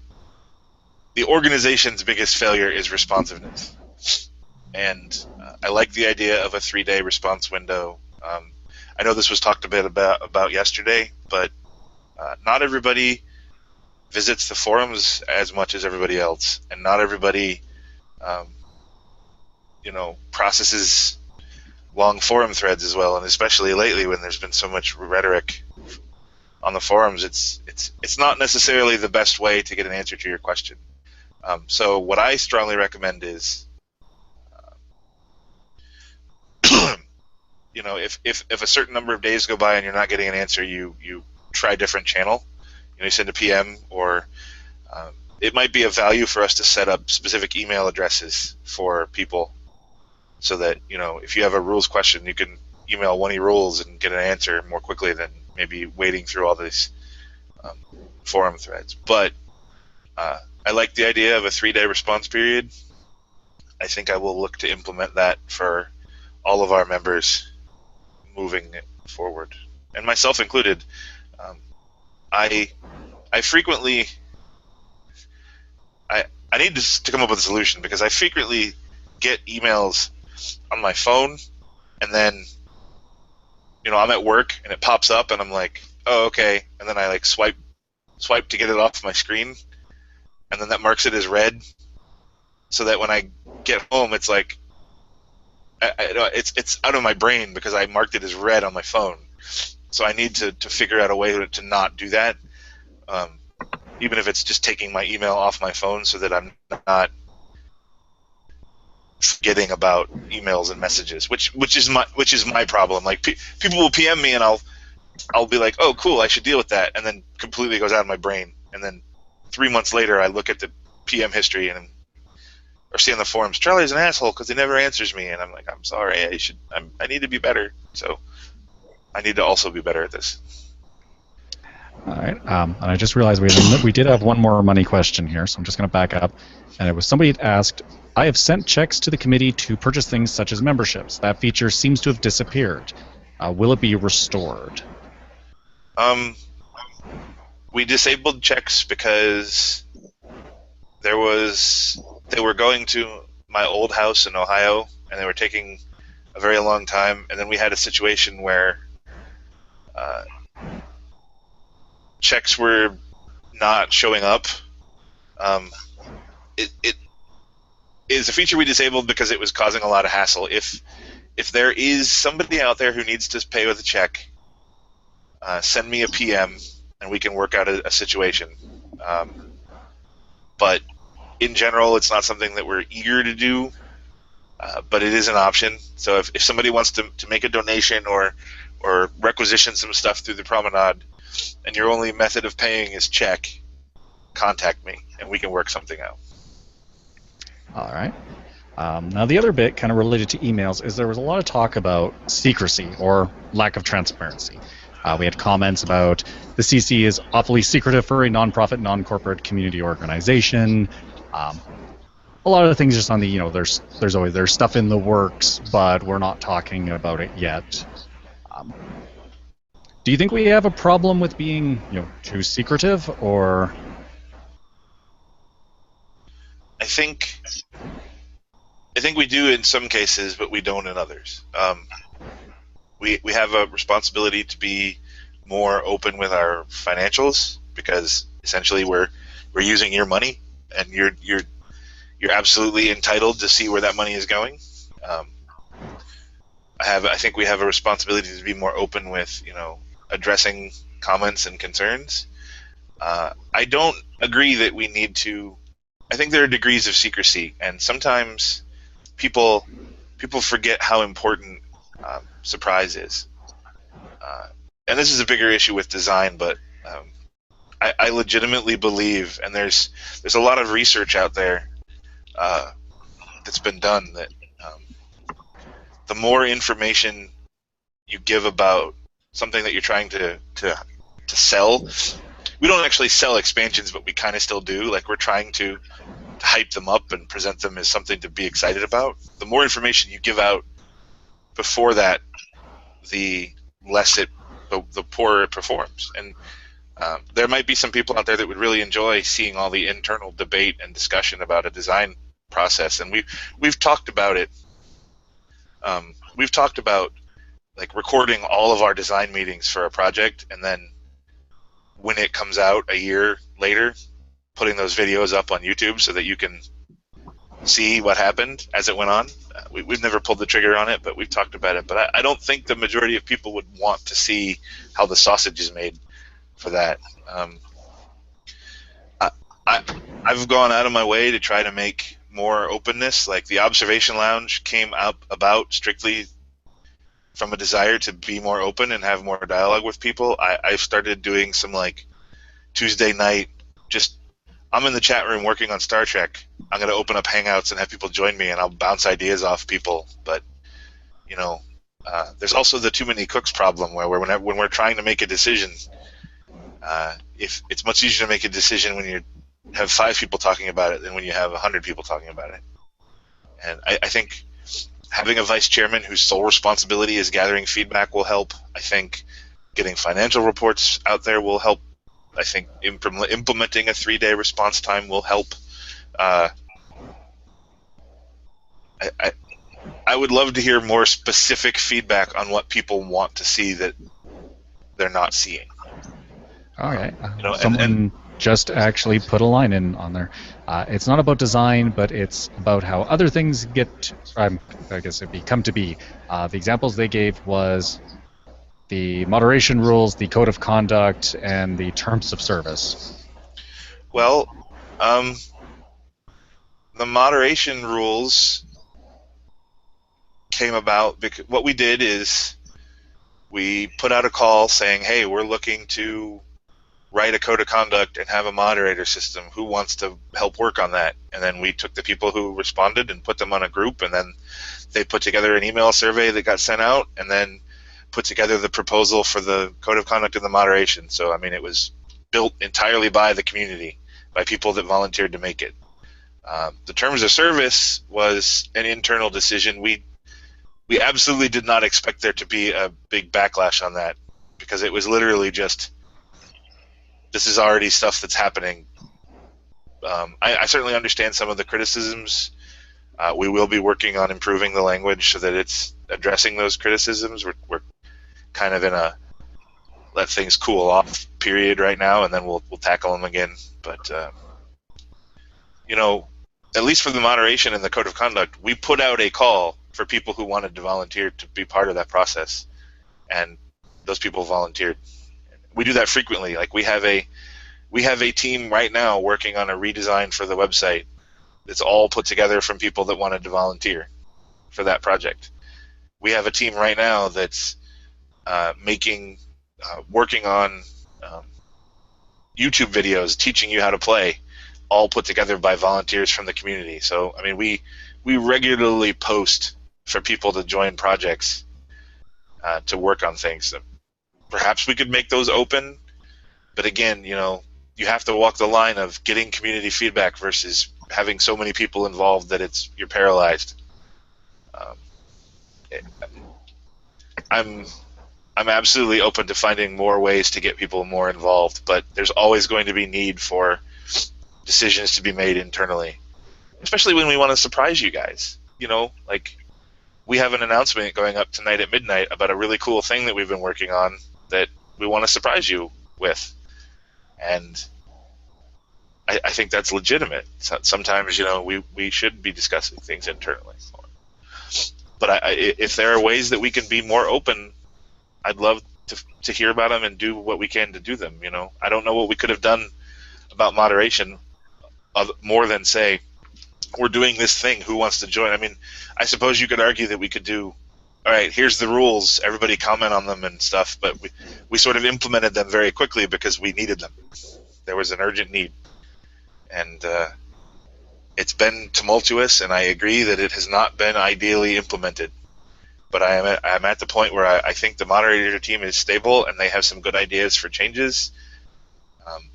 the organization's biggest failure, is responsiveness. And I like the idea of a 3-day response window. I know this was talked a bit about yesterday, but not everybody visits the forums as much as everybody else, and not everybody, processes long forum threads as well. And especially lately, when there's been so much rhetoric on the forums, it's not necessarily the best way to get an answer to your question. So what I strongly recommend is, if a certain number of days go by and you're not getting an answer, you try a different channel. You send a PM, or it might be of value for us to set up specific email addresses for people, so that if you have a rules question, you can email 1E-Rules and get an answer more quickly than maybe wading through all these forum threads. But I like the idea of a 3-day response period. I think I will look to implement that for all of our members moving forward, and myself included. I frequently I need to come up with a solution, because I frequently get emails on my phone, and then I'm at work and it pops up and I'm like, oh, okay, and then I swipe to get it off my screen, and then that marks it as read, so that when I get home, it's like it's out of my brain because I marked it as read on my phone. So I need to figure out a way to not do that, even if it's just taking my email off my phone, so that I'm not forgetting about emails and messages, which is my problem. People will PM me and I'll be like, oh cool, I should deal with that, and then completely goes out of my brain, and then 3 months later I look at the PM history or see on the forums, Charlie's an asshole because he never answers me, and I'm like, I'm sorry, I need to be better. So I need to also be better at this. All right, and I just realized we did have one more money question here, so I'm just going to back up. And it was, somebody had asked, I have sent checks to the committee to purchase things such as memberships. That feature seems to have disappeared. Will it be restored? We disabled checks because they were going to my old house in Ohio, and they were taking a very long time. And then we had a situation where checks were not showing up. It is a feature we disabled because it was causing a lot of hassle. If there is somebody out there who needs to pay with a check, send me a PM and we can work out a situation. But in general, it's not something that we're eager to do, but it is an option. So if somebody wants to make a donation or requisition some stuff through the Promenade, and your only method of paying is check, contact me and we can work something out. All right. Now, the other bit, kind of related to emails, is there was a lot of talk about secrecy or lack of transparency. We had comments about the CC is awfully secretive for a nonprofit, non-corporate community organization. A lot of the things just on the, there's stuff in the works, but we're not talking about it yet. Do you think we have a problem with being, too secretive, or? I think we do in some cases, but we don't in others. We have a responsibility to be more open with our financials, because essentially we're using your money, and you're absolutely entitled to see where that money is going. I think we have a responsibility to be more open with addressing comments and concerns. I don't agree that we need to. I think there are degrees of secrecy, and sometimes people forget how important surprise is. And this is a bigger issue with design, but I legitimately believe, and there's a lot of research out there that's been done, that the more information you give about something that you're trying to sell. We don't actually sell expansions, but we kind of still do. Like, we're trying to hype them up and present them as something to be excited about. The more information you give out before that, the poorer it performs. And there might be some people out there that would really enjoy seeing all the internal debate and discussion about a design process, and we've talked about it. We've talked about, like, recording all of our design meetings for a project, and then when it comes out a year later, putting those videos up on YouTube so that you can see what happened as it went on. We've never pulled the trigger on it, but we've talked about it. But I don't think the majority of people would want to see how the sausage is made for that. I've gone out of my way to try to make more openness. Like, the Observation Lounge came up about strictly from a desire to be more open and have more dialogue with people. I've started doing some, like, Tuesday night, I'm in the chat room working on Star Trek. I'm going to open up Hangouts and have people join me, and I'll bounce ideas off people. But, there's also the too many cooks problem, where when we're trying to make a decision, if it's much easier to make a decision when you have 5 people talking about it than when you have 100 people talking about it. And I think having a vice chairman whose sole responsibility is gathering feedback will help. I think getting financial reports out there will help. I think implementing a 3-day response time will help. I would love to hear more specific feedback on what people want to see that they're not seeing. Okay. Someone just actually put a line in on there. It's not about design, but it's about how other things get, I guess it'd be, come to be. The examples they gave was the moderation rules, the code of conduct, and the terms of service. Well, the moderation rules came about because what we did is we put out a call saying, hey, we're looking to write a code of conduct and have a moderator system. Who wants to help work on that? And then we took the people who responded and put them on a group, and then they put together an email survey that got sent out, and then put together the proposal for the code of conduct and the moderation. So, I mean, it was built entirely by the community, by people that volunteered to make it. The terms of service was an internal decision. We absolutely did not expect there to be a big backlash on that, because it was literally just, this is already stuff that's happening. I certainly understand some of the criticisms. We will be working on improving the language so that it's addressing those criticisms. We're kind of in a let things cool off period right now, and then we'll tackle them again. But at least for the moderation and the code of conduct, we put out a call for people who wanted to volunteer to be part of that process, and those people volunteered. We do that frequently. Like, we have a team right now working on a redesign for the website. It's all put together from people that wanted to volunteer for that project. We have a team right now that's working on YouTube videos teaching you how to play, all put together by volunteers from the community. So, I mean, we we regularly post for people to join projects to work on things. So perhaps we could make those open, but again, you have to walk the line of getting community feedback versus having so many people involved that you're paralyzed. I'm absolutely open to finding more ways to get people more involved, but there's always going to be need for decisions to be made internally, especially when we want to surprise you guys. Like we have an announcement going up tonight at midnight about a really cool thing that we've been working on that we want to surprise you with, and I think that's legitimate. Sometimes we should be discussing things internally, but if there are ways that we can be more open, I'd love to hear about them and do what we can to do them. I don't know what we could have done about moderation more than say, we're doing this thing, who wants to join? I mean, I suppose you could argue that we could do, all right, here's the rules, everybody comment on them and stuff, but we sort of implemented them very quickly because we needed them. There was an urgent need. And it's been tumultuous, and I agree that it has not been ideally implemented. But I'm at the point where I think the moderator team is stable, and they have some good ideas for changes.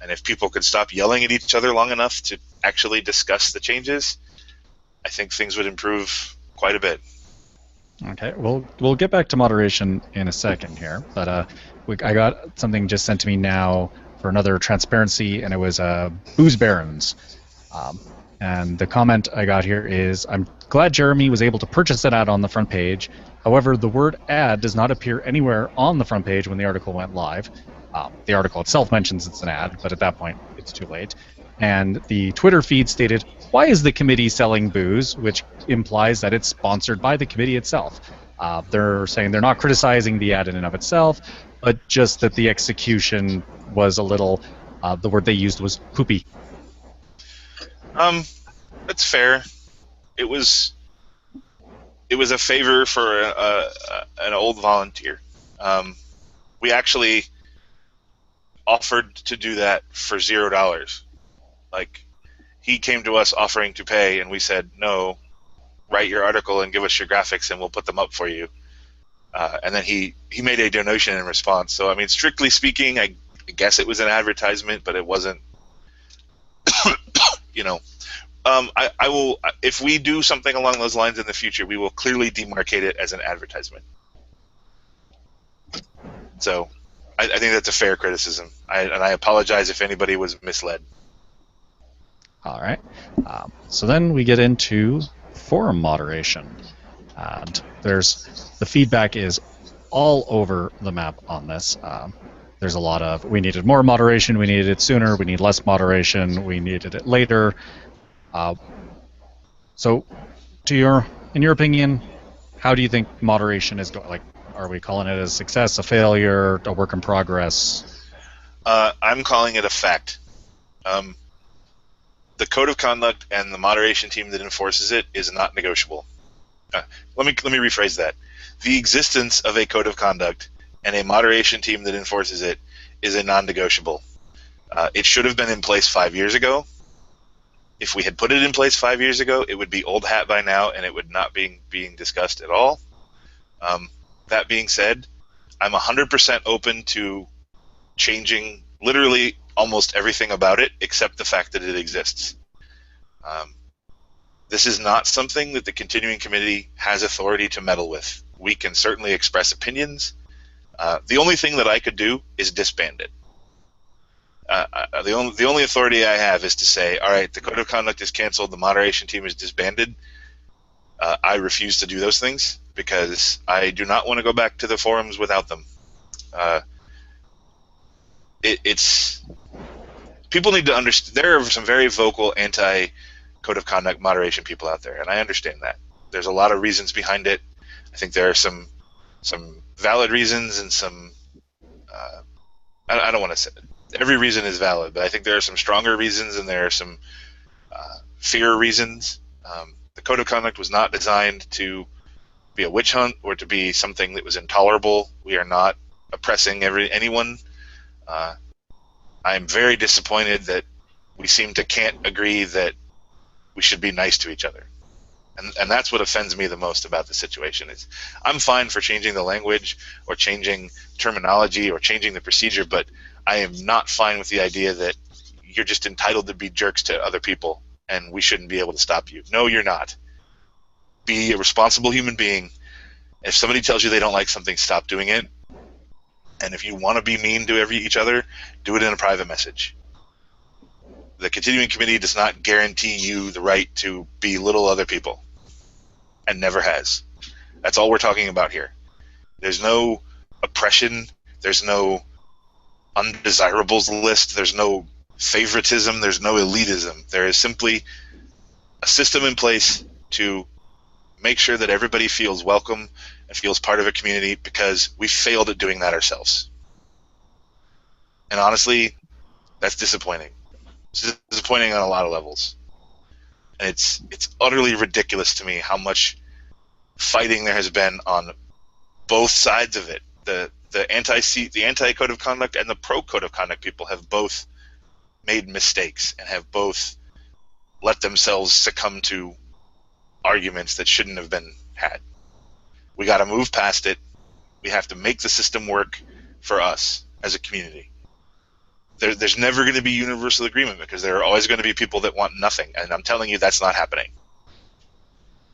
And if people could stop yelling at each other long enough to actually discuss the changes, I think things would improve quite a bit. Okay, we'll get back to moderation in a second here, but I got something just sent to me now for another transparency, and it was Booze Barons. And the comment I got here is, I'm glad Jeremy was able to purchase an ad on the front page. However, the word ad does not appear anywhere on the front page when the article went live. The article itself mentions it's an ad, but at that point, it's too late. And the Twitter feed stated, why is the committee selling booze? Which implies that it's sponsored by the committee itself. They're saying they're not criticizing the ad in and of itself, but just that the execution was a little, the word they used was poopy. That's fair. It was a favor for an old volunteer. We actually offered to do that for $0. Like, he came to us offering to pay, and we said, no, write your article and give us your graphics, and we'll put them up for you. And then he made a donation in response. So, I mean, strictly speaking, I guess it was an advertisement, but it wasn't, I will, if we do something along those lines in the future, we will clearly demarcate it as an advertisement. So, I think that's a fair criticism, and I apologize if anybody was misled. All right. So then we get into forum moderation, and the feedback is all over the map on this. There's a lot of, we needed more moderation, we needed it sooner, we need less moderation, we needed it later. So, in your opinion, how do you think moderation is going? Like, are we calling it a success, a failure, a work in progress? I'm calling it a fact. The code of conduct and the moderation team that enforces it is not negotiable. Let me rephrase that. The existence of a code of conduct and a moderation team that enforces it is a non-negotiable. It should have been in place 5 years ago. If we had put it in place 5 years ago, it would be old hat by now, and it would not be being discussed at all. That being said, I'm 100% open to changing literally almost everything about it, except the fact that it exists. This is not something that the continuing committee has authority to meddle with. We can certainly express opinions. The only thing that I could do is disband it. The only authority I have is to say, all right, the code of conduct is canceled, the moderation team is disbanded. I refuse to do those things because I do not want to go back to the forums without them. People need to understand. There are some very vocal anti-code of conduct moderation people out there, and I understand that. There's a lot of reasons behind it. I think there are some valid reasons and some. I don't want to say every reason is valid, but I think there are some stronger reasons and there are some fear reasons. The code of conduct was not designed to be a witch hunt or to be something that was intolerable. We are not oppressing anyone. I'm very disappointed that we can't agree that we should be nice to each other. And that's what offends me the most about the situation. Is I'm fine for changing the language or changing terminology or changing the procedure, but I am not fine with the idea that you're just entitled to be jerks to other people and we shouldn't be able to stop you. No, you're not. Be a responsible human being. If somebody tells you they don't like something, stop doing it. And if you want to be mean to each other, do it in a private message. The continuing committee does not guarantee you the right to belittle other people, and never has. That's all we're talking about here. There's no oppression. There's no undesirables list. There's no favoritism. There's no elitism. There is simply a system in place to make sure that everybody feels welcome and feels part of a community, because we failed at doing that ourselves. And honestly, that's disappointing. It's disappointing on a lot of levels. And it's utterly ridiculous to me how much fighting there has been on both sides of it. The anti code of conduct and the pro code of conduct people have both made mistakes and have both let themselves succumb to arguments that shouldn't have been had. We got to move past it. We have to make the system work for us as a community. There's never going to be universal agreement, because there are always going to be people that want nothing, and I'm telling you that's not happening.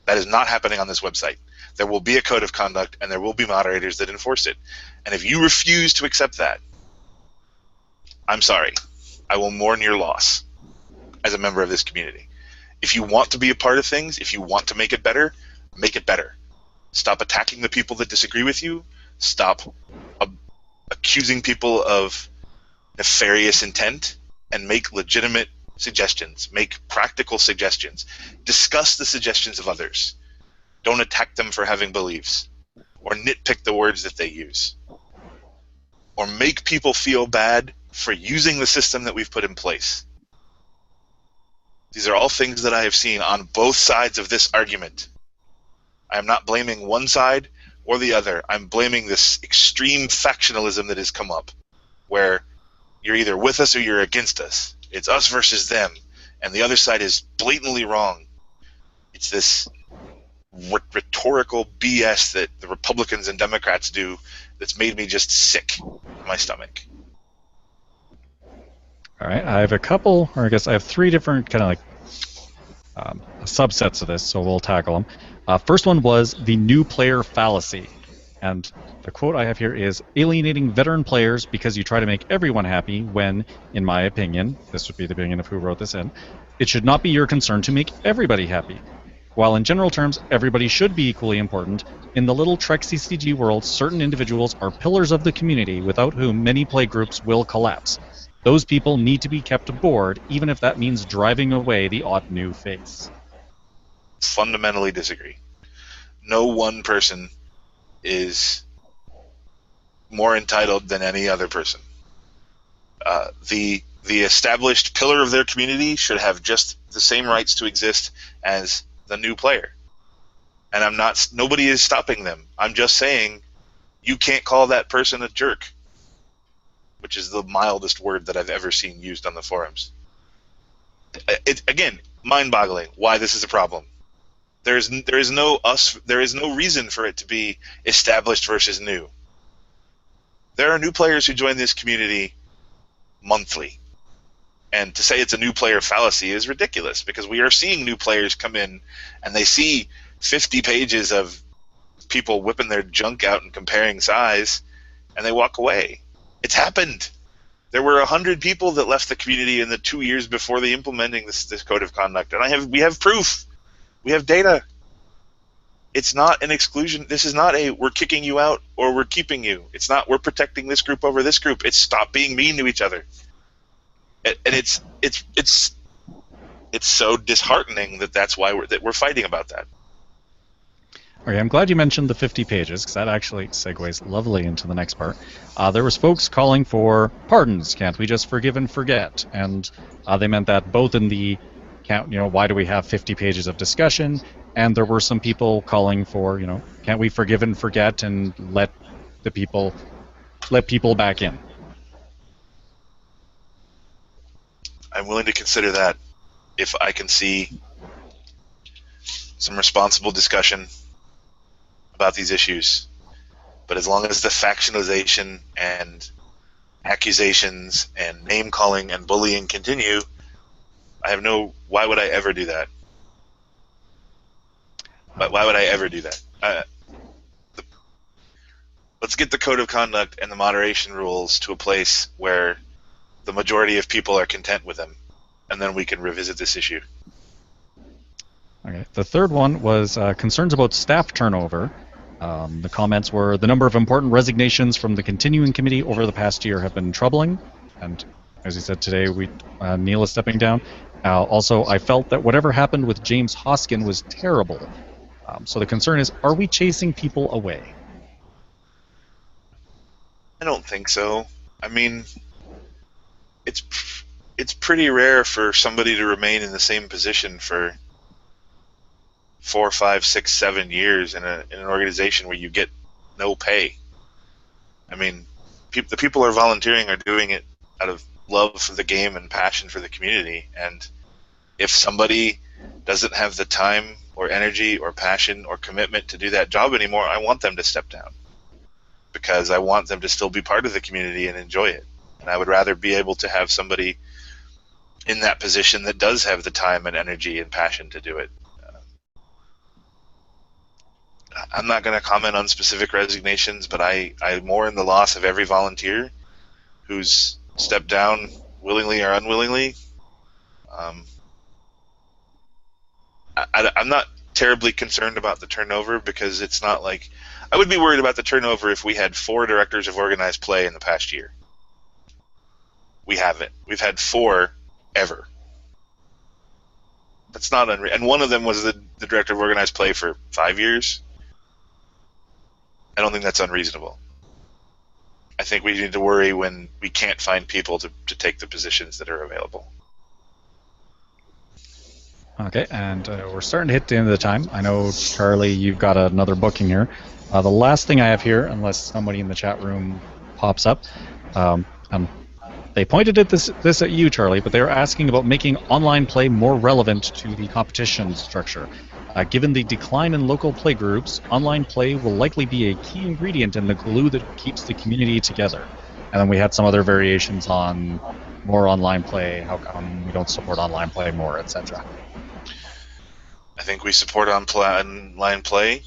That is not happening on this website. There will be a code of conduct, and there will be moderators that enforce it. And if you refuse to accept that, I'm sorry. I will mourn your loss as a member of this community. If you want to be a part of things, if you want to make it better, make it better. Stop attacking the people that disagree with you. Stop accusing people of nefarious intent, and make legitimate suggestions. Make practical suggestions. Discuss the suggestions of others. Don't attack them for having beliefs, or nitpick the words that they use, or make people feel bad for using the system that we've put in place. These are all things that I have seen on both sides of this argument. I am not blaming one side or the other. I'm blaming this extreme factionalism that has come up, where you're either with us or you're against us. It's us versus them, and the other side is blatantly wrong. It's this rhetorical BS that the Republicans and Democrats do that's made me just sick to my stomach. All right, I have a couple, or I guess I have three different kind of like subsets of this, so we'll tackle them. First one was the new player fallacy. And the quote I have here is, alienating veteran players because you try to make everyone happy when, in my opinion, this would be the opinion of who wrote this in, it should not be your concern to make everybody happy. While in general terms, everybody should be equally important, in the little Trek CCG world, certain individuals are pillars of the community without whom many play groups will collapse. Those people need to be kept aboard, even if that means driving away the odd new face. Fundamentally disagree. No one person is more entitled than any other person. The established pillar of their community should have just the same rights to exist as the new player. And nobody is stopping them. I'm just saying you can't call that person a jerk, which is the mildest word that I've ever seen used on the forums. Again, mind-boggling why this is a problem. There is no reason for it to be established versus new. There are new players who join this community monthly. And to say it's a new player fallacy is ridiculous, because we are seeing new players come in and they see 50 pages of people whipping their junk out and comparing size, and they walk away. It's happened. There were 100 people that left the community in the 2 years before they implementing this code of conduct, and we have proof. We have data. It's not an exclusion. This is not a we're kicking you out or we're keeping you. It's not we're protecting this group over this group. It's stop being mean to each other. And it's so disheartening that's why we're fighting about that. Okay, I'm glad you mentioned the 50 pages, because that actually segues lovely into the next part. There was folks calling for pardons. Can't we just forgive and forget? And they meant that both in the count, why do we have 50 pages of discussion? And there were some people calling for, can't we forgive and forget and let people back in? I'm willing to consider that if I can see some responsible discussion about these issues. But as long as the factionalization and accusations and name calling and bullying continue, why would I ever do that? But why would I ever do that? Let's get the code of conduct and the moderation rules to a place where the majority of people are content with them, and then we can revisit this issue. Okay. The third one was concerns about staff turnover. The comments were, the number of important resignations from the continuing committee over the past year have been troubling, and as you said today, Neil is stepping down. Also, I felt that whatever happened with James Hoskin was terrible. So the concern is, are we chasing people away? I don't think so. I mean, it's pretty rare for somebody to remain in the same position for 4, 5, 6, 7 years in an organization where you get no pay. I mean, the people who are volunteering are doing it out of love for the game and passion for the community. And if somebody doesn't have the time or energy or passion or commitment to do that job anymore, I want them to step down, because I want them to still be part of the community and enjoy it. And I would rather be able to have somebody in that position that does have the time and energy and passion to do it. I'm not going to comment on specific resignations, but I mourn the loss of every volunteer who's stepped down willingly or unwillingly. I'm not terribly concerned about the turnover, because it's not like... I would be worried about the turnover if we had 4 directors of organized play in the past year. We haven't. We've had 4 ever. That's not unreal. And one of them was the director of organized play for 5 years. I don't think that's unreasonable. I think we need to worry when we can't find people to take the positions that are available. Okay, and we're starting to hit the end of the time. I know, Charlie, you've got another booking here. The last thing I have here, unless somebody in the chat room pops up, they pointed at this at you, Charlie, but they were asking about making online play more relevant to the competition structure. Given the decline in local play groups, online play will likely be a key ingredient in the glue that keeps the community together. And then we had some other variations on more online play, how come we don't support online play more, etc. I think we support online play.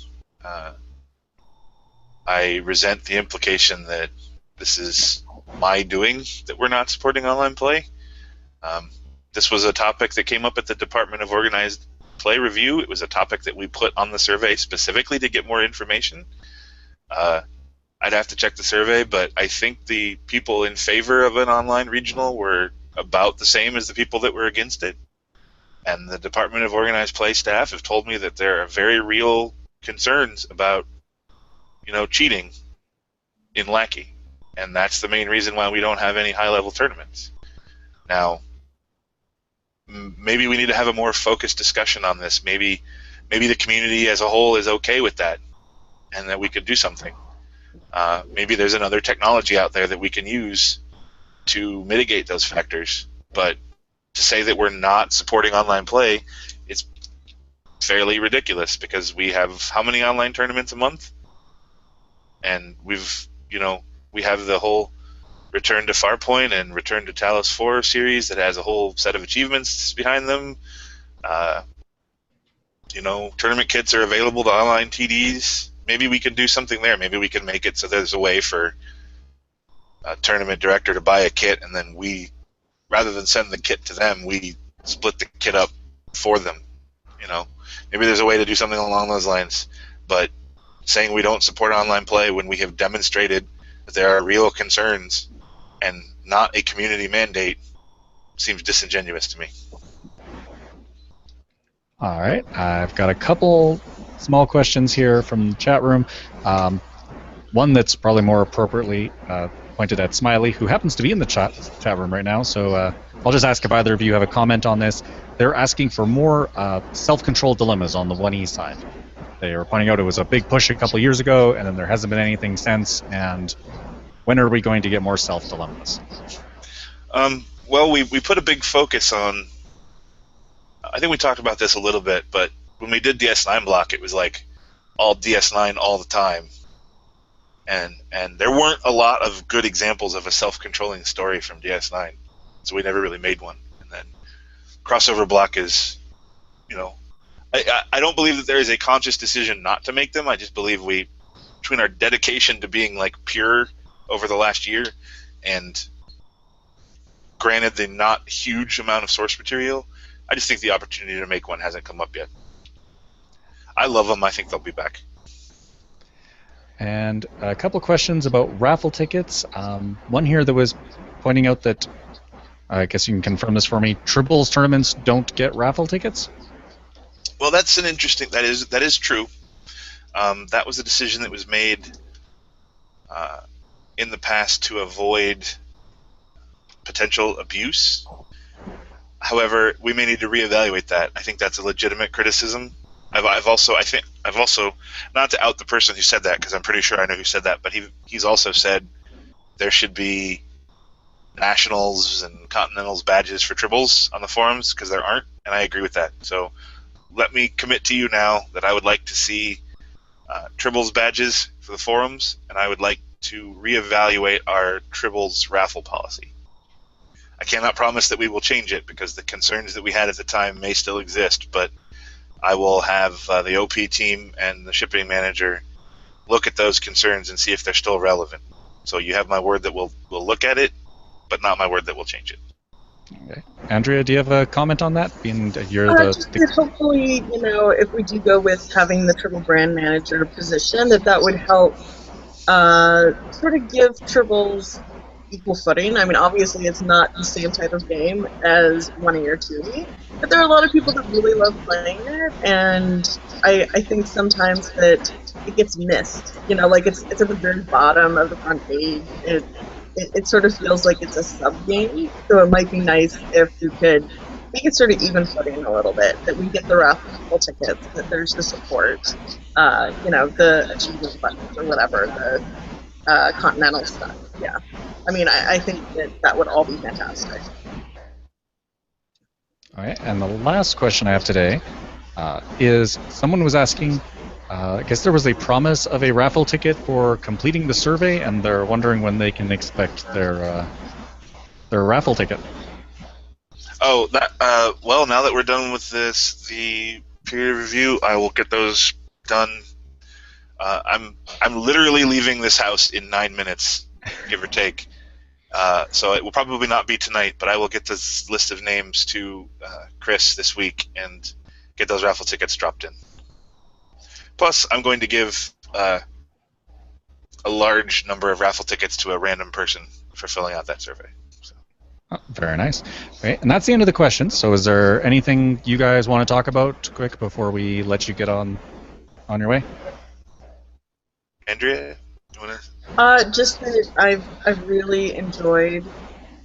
I resent the implication that this is my doing that we're not supporting online play. This was a topic that came up at the Department of Organized Play review. It was a topic that we put on the survey specifically to get more information. I'd have to check the survey, but I think the people in favor of an online regional were about the same as the people that were against it. And the Department of Organized Play staff have told me that there are very real concerns about, cheating in Lackey. And that's the main reason why we don't have any high-level tournaments. Now, maybe we need to have a more focused discussion on this. Maybe the community as a whole is okay with that, and that we could do something. Maybe there's another technology out there that we can use to mitigate those factors. But to say that we're not supporting online play, it's fairly ridiculous, because we have how many online tournaments a month? And we have the whole Return to Farpoint and Return to Talos 4 series that has a whole set of achievements behind them. Tournament kits are available to online TDs. Maybe we can do something there. Maybe we can make it so there's a way for a tournament director to buy a kit, and then we, rather than send the kit to them, we split the kit up for them. Maybe there's a way to do something along those lines. But saying we don't support online play when we have demonstrated that there are real concerns and not a community mandate seems disingenuous to me. All right, I've got a couple small questions here from the chat room. One that's probably more appropriately pointed at Smiley, who happens to be in the chat room right now. So I'll just ask if either of you have a comment on this. They're asking for more self-control dilemmas on the 1E side. They were pointing out it was a big push a couple years ago, and then there hasn't been anything since. And when are we going to get more self-dilemmas? Well, we put a big focus on... I think we talked about this a little bit, but when we did DS9 block, it was like all DS9 all the time, and there weren't a lot of good examples of a self-controlling story from DS9, so we never really made one. And then crossover block is, you know, I don't believe that there is a conscious decision not to make them. I just believe we, between our dedication to being like pure over the last year, and granted the not huge amount of source material, I just think the opportunity to make one hasn't come up yet. I love them. I think they'll be back. And a couple questions about raffle tickets. One here that was pointing out that, I guess you can confirm this for me, Tribbles tournaments don't get raffle tickets? Well, that's an interesting, that is true. That was a decision that was made in the past to avoid potential abuse. However, we may need to reevaluate that. I think that's a legitimate criticism. I've also, not to out the person who said that, because I'm pretty sure I know who said that, but he's also said there should be nationals and continentals badges for Tribbles on the forums, because there aren't, and I agree with that. So let me commit to you now that I would like to see Tribbles badges for the forums, and I would like to reevaluate our Tribbles raffle policy. I cannot promise that we will change it, because the concerns that we had at the time may still exist, but I will have the OP team and the shipping manager look at those concerns and see if they're still relevant. So you have my word that we'll look at it, but not my word that we'll change it. Okay. Andrea, do you have a comment on that? Being you're just that hopefully, you know, if we do go with having the Tribble brand manager position, that would help sort of give Tribbles equal footing. I mean, obviously it's not the same type of game as 1E or 2E, but there are a lot of people that really love playing it, and I think sometimes that it gets missed. You know, like it's at the very bottom of the front page. It sort of feels like it's a sub-game, so it might be nice if you could make it sort of even footing a little bit, that we get the raffle tickets, that there's the support, you know, the achievement buttons or whatever, the continental stuff, yeah. I mean, I think that would all be fantastic. All right, and the last question I have today is someone was asking, I guess there was a promise of a raffle ticket for completing the survey, and they're wondering when they can expect their raffle ticket. Oh, that well, now that we're done with the peer review, I will get those done. I'm literally leaving this house in 9 minutes, give or take. So it will probably not be tonight, but I will get this list of names to Chris this week and get those raffle tickets dropped in. Plus, I'm going to give a large number of raffle tickets to a random person for filling out that survey. So. Oh, very nice. Right, and that's the end of the questions. So is there anything you guys want to talk about quick before we let you get on your way? Andrea, you want to? Just that I've really enjoyed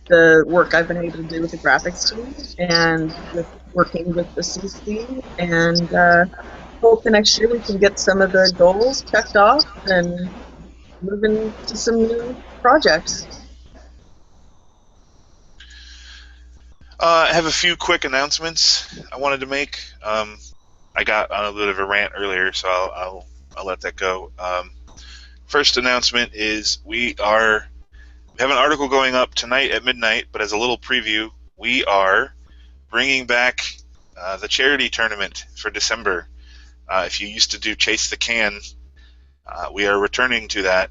the work I've been able to do with the graphics team and with working with the CC, and hope the next year we can get some of the goals checked off and move into some new projects. I have a few quick announcements I wanted to make. I got on a little bit of a rant earlier, so I'll let that go. First announcement is we have an article going up tonight at midnight, but as a little preview, we are bringing back the charity tournament for December. If you used to do Chase the Can, we are returning to that.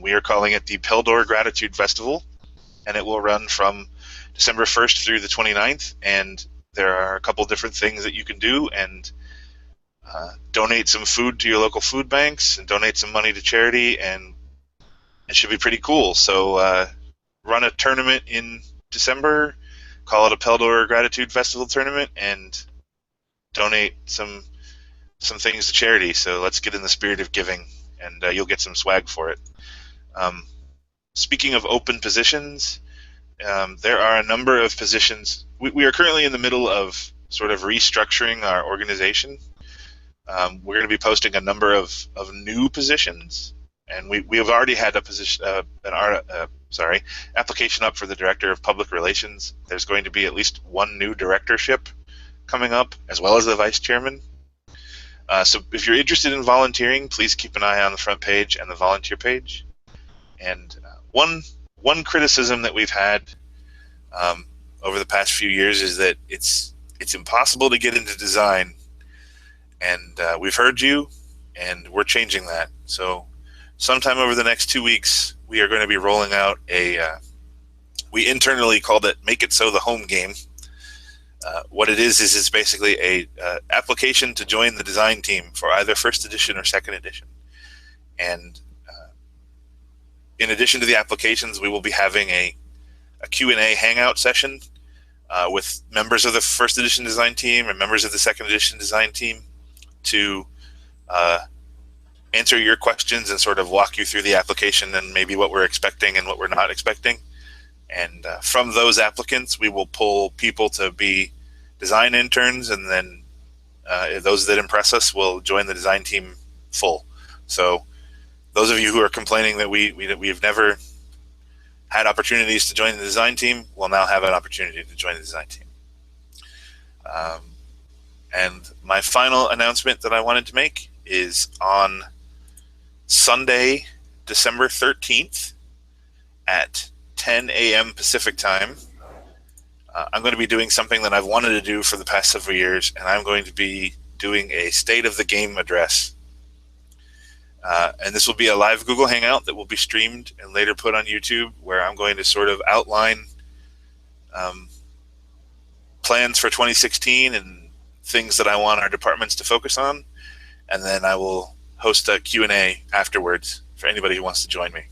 We are calling it the Peldor Gratitude Festival, and it will run from December 1st through the 29th, and there are a couple different things that you can do, and donate some food to your local food banks and donate some money to charity, and it should be pretty cool. So run a tournament in December, call it a Peldor Gratitude Festival tournament, and donate some things to charity. So let's get in the spirit of giving, and you'll get some swag for it. Speaking of open positions, there are a number of positions. We are currently in the middle of sort of restructuring our organization. We're going to be posting a number of new positions, and we have already had a position, application up for the Director of Public Relations. There's going to be at least one new directorship coming up, as well as the Vice Chairman. So if you're interested in volunteering, please keep an eye on the front page and the volunteer page. And one criticism that we've had over the past few years is that it's impossible to get into design. And we've heard you, and we're changing that. So sometime over the next 2 weeks, we are going to be rolling out we internally called it Make It So the Home Game. What it is it's basically a application to join the design team for either first edition or second edition. And in addition to the applications, we will be having a Q&A hangout session with members of the first edition design team and members of the second edition design team to answer your questions and sort of walk you through the application and maybe what we're expecting and what we're not expecting. And from those applicants, we will pull people to be design interns, and then those that impress us will join the design team full. So those of you who are complaining that we've never had opportunities to join the design team will now have an opportunity to join the design team. And my final announcement that I wanted to make is on Sunday, December 13th at 10 a.m. Pacific time. I'm going to be doing something that I've wanted to do for the past several years, and I'm going to be doing a State of the Game address. And this will be a live Google Hangout that will be streamed and later put on YouTube, where I'm going to sort of outline plans for 2016 and things that I want our departments to focus on. And then I will host a Q&A afterwards for anybody who wants to join me.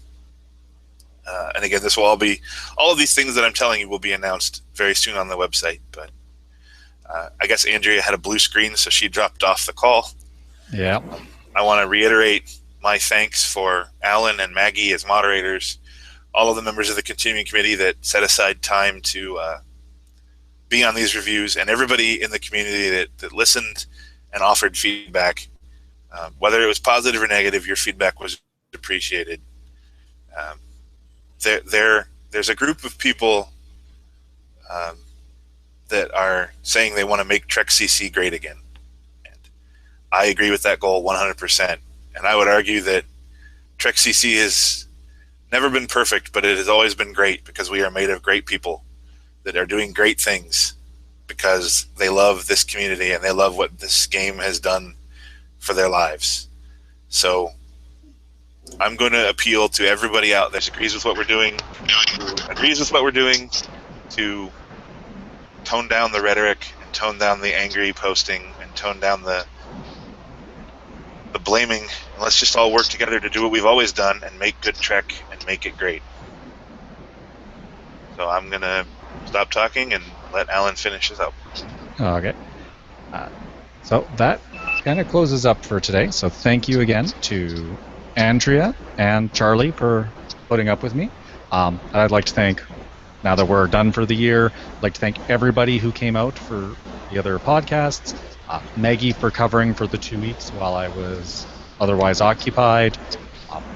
And again, this will all of these things that I'm telling you will be announced very soon on the website. But I guess Andrea had a blue screen, so she dropped off the call. Yeah. I want to reiterate my thanks for Alan and Maggie as moderators, all of the members of the continuing committee that set aside time to be on these reviews, and everybody in the community that listened and offered feedback. Whether it was positive or negative, your feedback was appreciated. There's a group of people that are saying they want to make Trek CC great again. And I agree with that goal 100%. And I would argue that Trek CC has never been perfect, but it has always been great because we are made of great people that are doing great things because they love this community and they love what this game has done for their lives. So I'm going to appeal to everybody out there who agrees with what we're doing, to tone down the rhetoric and tone down the angry posting and tone down the blaming. Let's just all work together to do what we've always done and make good Trek and make it great. So I'm going to stop talking and let Alan finish this up. Okay. So that kind of closes up for today. So thank you again to Andrea and Charlie for putting up with me. I'd like to thank, now that we're done for the year, I'd like to thank everybody who came out for the other podcasts, Maggie for covering for the 2 weeks while I was otherwise occupied,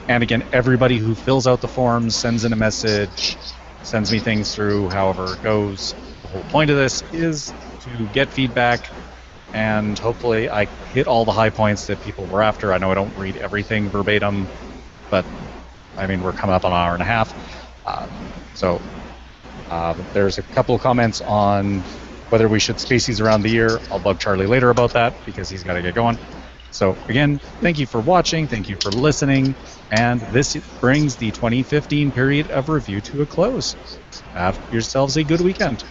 and again, everybody who fills out the forms, sends in a message, sends me things through, however it goes. The whole point of this is to get feedback, and hopefully I hit all the high points that people were after. I know I don't read everything verbatim, but I mean, we're coming up on an hour and a half. There's a couple of comments on whether we should space these around the year. I'll bug Charlie later about that because he's got to get going. So again, thank you for watching, thank you for listening, and this brings the 2015 period of review to a close. Have yourselves a good weekend.